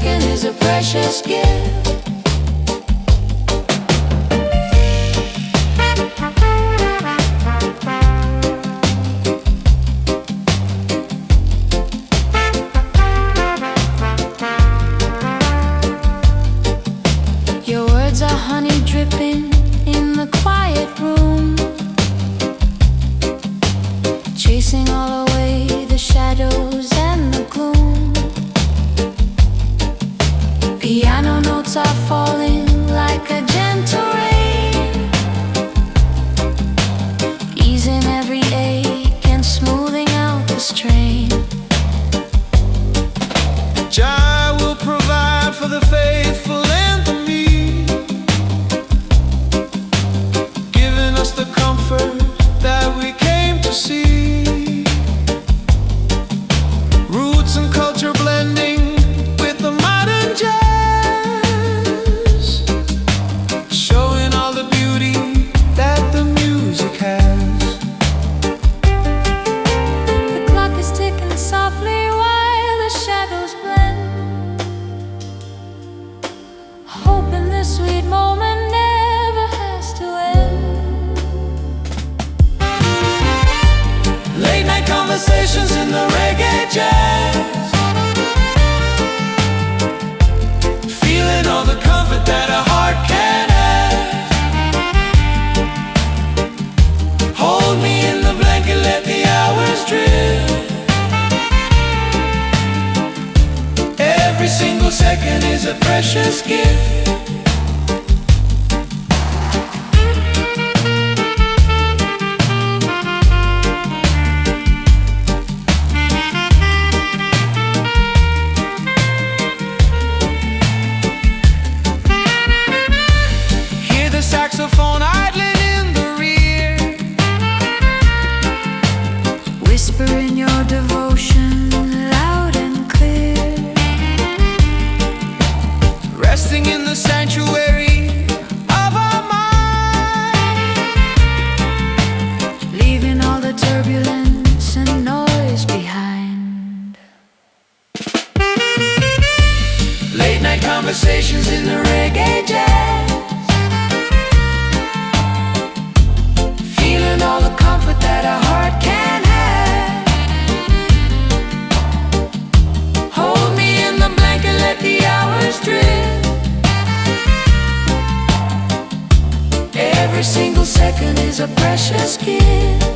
second is a precious gift. Your words are honey dripping in the quiet room, chasing all away the shadows and the gloom. Piano notes are falling like a gentle rain, easing every ache and smoothing out the strain. Jah will provide for the faithful and the meek, giving us the comfort that we came to see. Roots and culture blending with the modern jazz, showing all the beauty that the music has. The clock is ticking softly while the shadows blend, hoping this sweet moment never has to end. Late night conversations in the reggae jazz, feeling all the comfort that a heart can have. Hold me in the blanket, let the hours drift. Every single second is a precious gift. Hear the saxophone idling in the rear, Whisper in your devotion loud and clear, resting in the sanctuary of our mind, leaving all the turbulence and noise behind. late night conversations in the reggae jazz, Feeling all the comfort that a heart can have. Hold me in the blanket, let the hours drift. Every single second is a precious gift.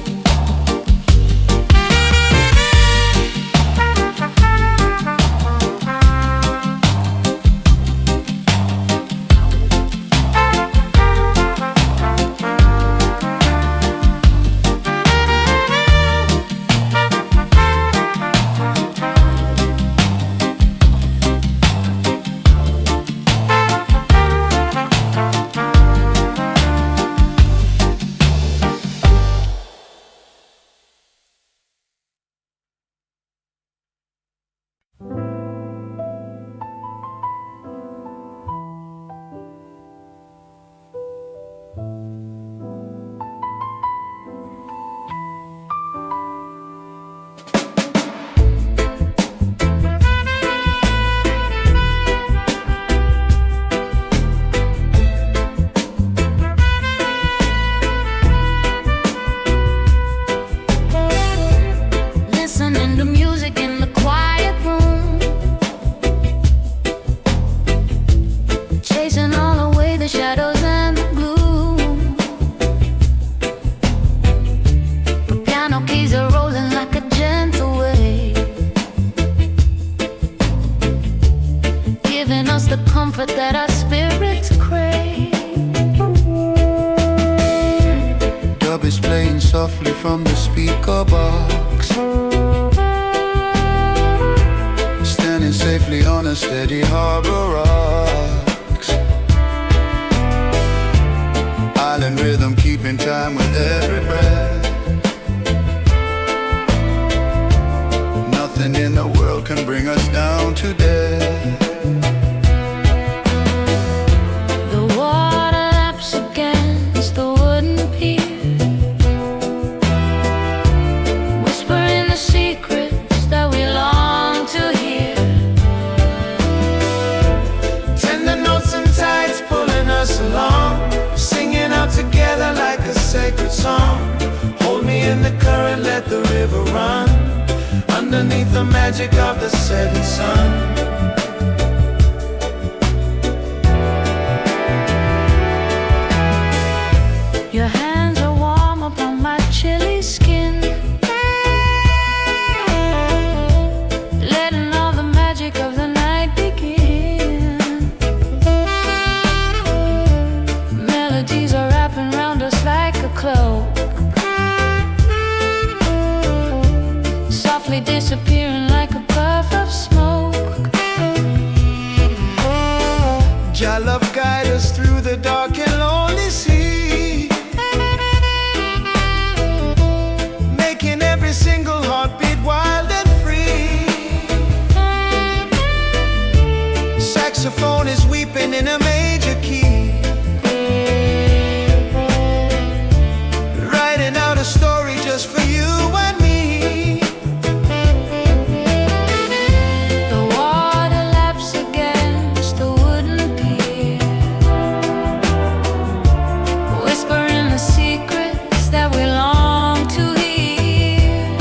Listening to music in the quiet room, chasing all away the shadows and the gloom. The piano keys are rolling like a gentle wave, giving us the comfort that our spirits crave. Dub is playing softly from the speaker box, standing safely on a steady harbor rocks. Island rhythm keeping time with every breath. Nothing in the world can bring us down to death. The water laps against the wooden pier, whispering the secrets that we long to hear. magic of the setting sun. Your hands are warm upon my chilly skin, letting all the magic of the night begin. Melodies are wrapping round us like a cloak, softly disappearing like a puff of smoke. Jah love guide us through the dark and lonely sea, making every single heartbeat wild and free. Saxophone is weeping in a major key, writing out a story just for you and me. The water laps against the wooden pier, whispering the secrets that we long to hear.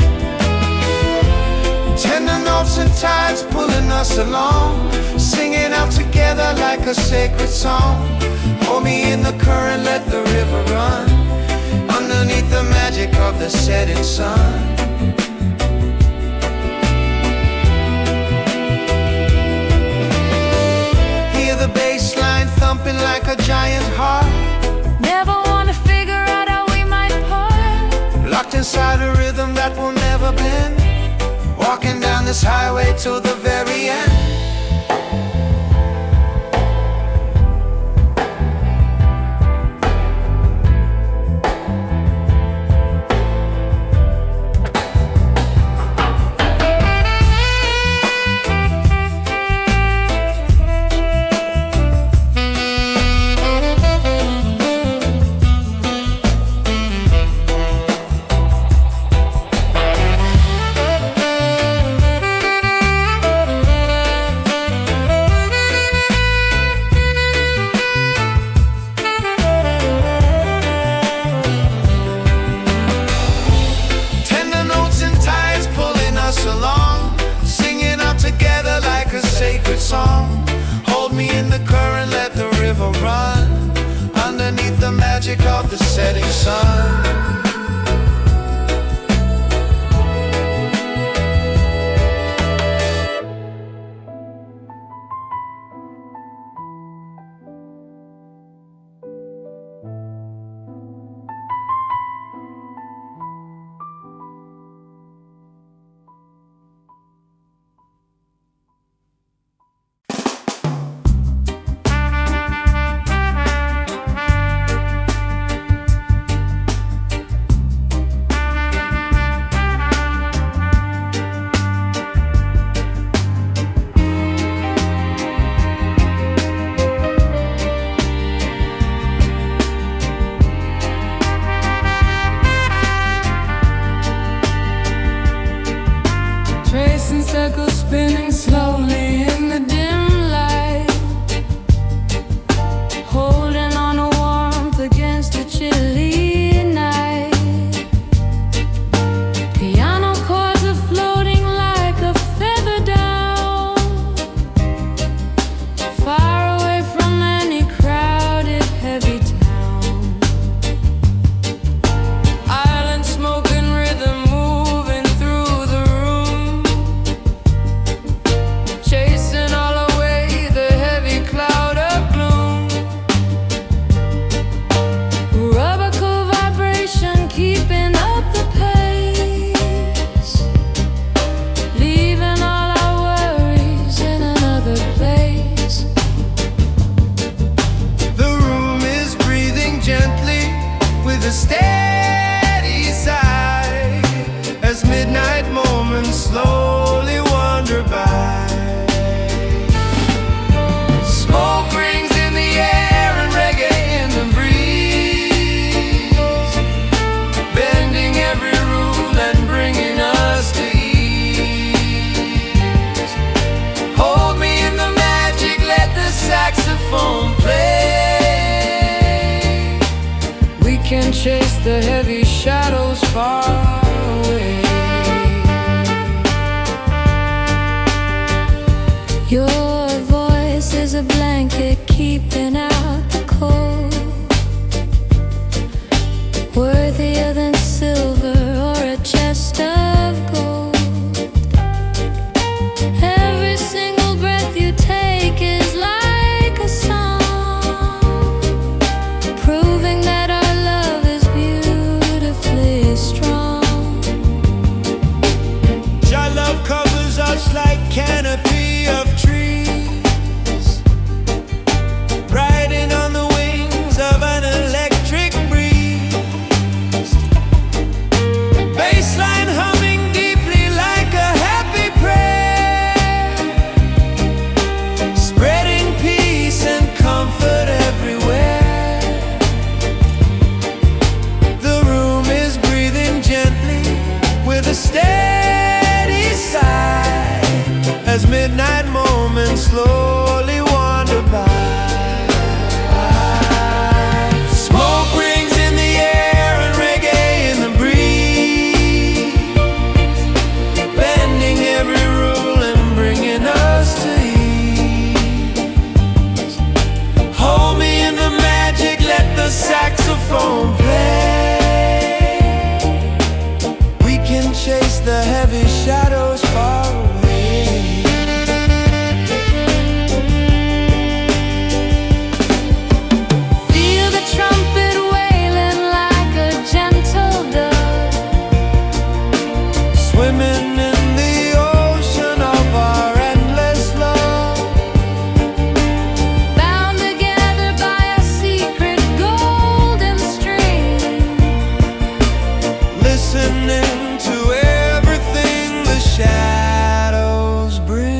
Tender notes and tides pulling us along, singing out together like a sacred song. Hold me in the current, let the river run, underneath the magic of the setting sun. Hear the bass line thumping like a giant heart, Never wanna figure out how we might part. locked inside a rhythm that will never bend, walking down this highway till the very end. Tender notes and tides pulling us along, singing out together like a sacred song. Hold me in the current, let the river run, underneath the magic of the setting sun. Tracing circles spinning slowly in the dim light, holding on to warmth against a chilly night. Piano chords are floating like a feather down, far away from any crowded, heavy town. Island smoke and rhythm moving through the room, chasing all away the heavy cloud of gloom. Rubical vibration keeping up the pace, leaving all our worries in another place. The room is breathing gently with a steady sigh, as midnight moments slowly wander by. Smoke rings in the air and reggae in the breeze, bending every rule and bringing us to ease. Hold me in the magic, let the saxophone play. We can chase the heavy shadows far away. Your voice is a blanket keeping out the cold, worthier than silver or a chest of gold. Every single breath you take is like a song, proving that our love is beautifully strong. Your love covers us like canopy of trees, riding on the wings of an electric breeze. Bassline humming deeply like a happy prayer, spreading peace and comfort everywhere. The room is breathing gently with a steady sigh as midnight moments slowly wander by. Smoke rings in the air and reggae in the breeze, bending every rule and bringing us to ease. Hold me in the magic, let the saxophone play. We can chase the heavy shadows far away. Feel the trumpet wailing like a gentle dove, Swimming in the ocean of our endless love. bound together by a secret golden string. Listening to everything the shadows bring.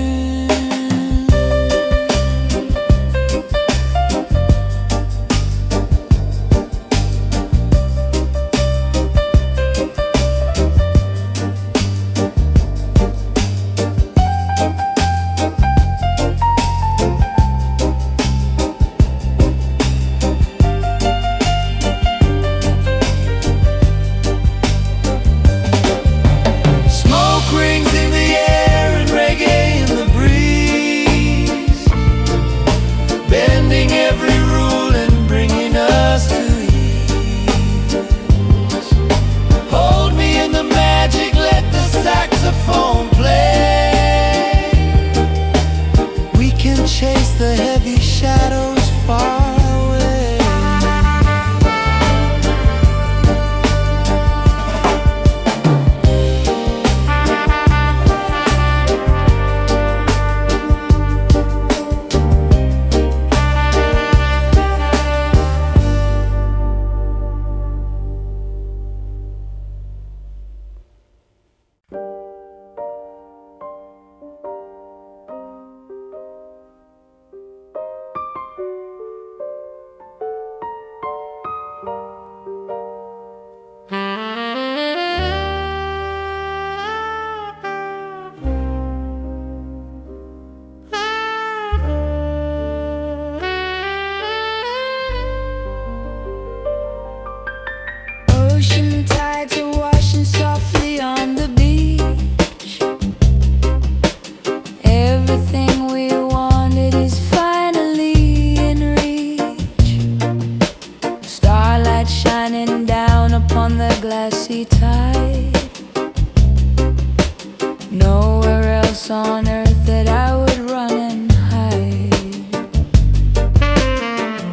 Smoke rings in the air and reggae in the breeze, bending every rule and bringing us to ease. Hold me in the magic, let the saxophone play. We can chase the heavy shadows far away. Ocean tides are washing softly on the beach. Everything we wanted is finally in reach. Starlight shining down upon the glassy tide. Nowhere else on earth that I would run and hide.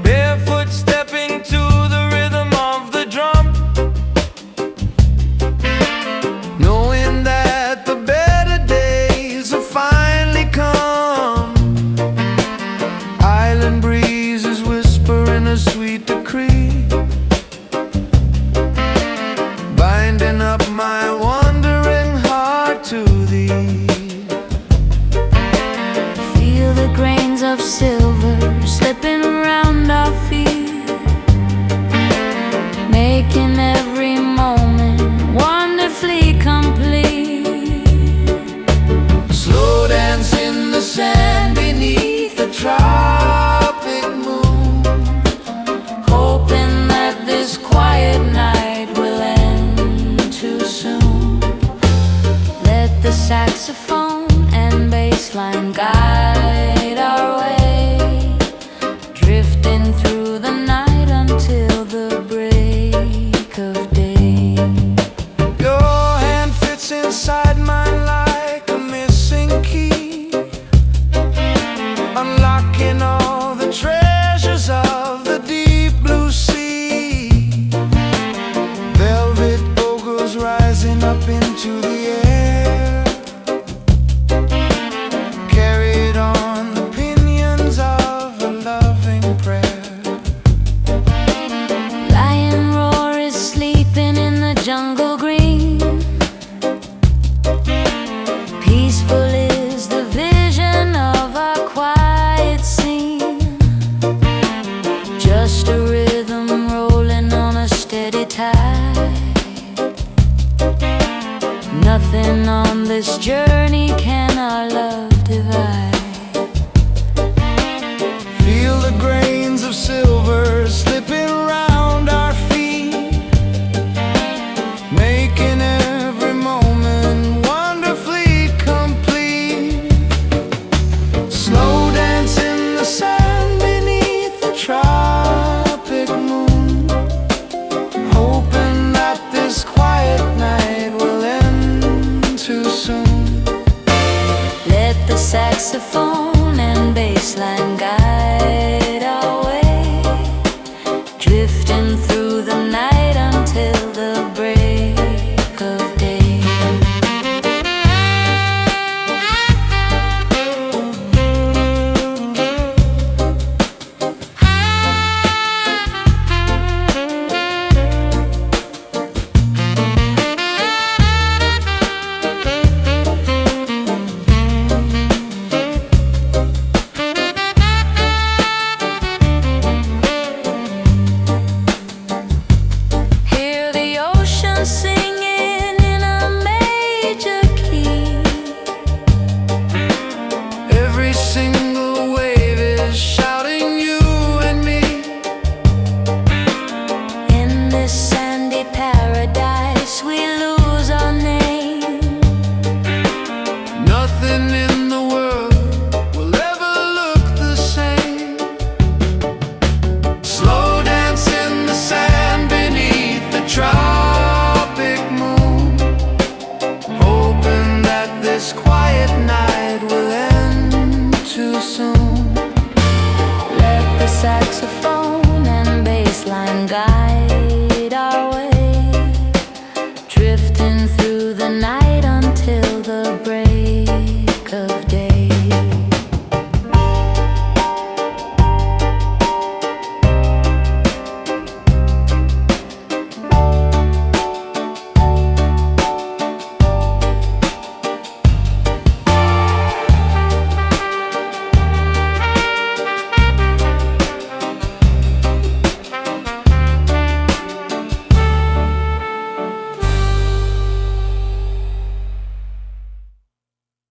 Barefoot stepping to the rhythm of the drum, knowing that the better days have finally come. Island breezes whispering a sweet decree, binding up my wandering heart to thee. this journey can our love divide? Feel the grains of silver slipping around our feet, making every moment wonderfully complete. Slow dance in the sand beneath the tropic moon, hoping that this quiet night will end too soon. Let the saxophone and bass line guide our way, drifting through the night until the break of day. Hear the ocean singing in a major key. Every single wave is shouting you and me. In this sandy path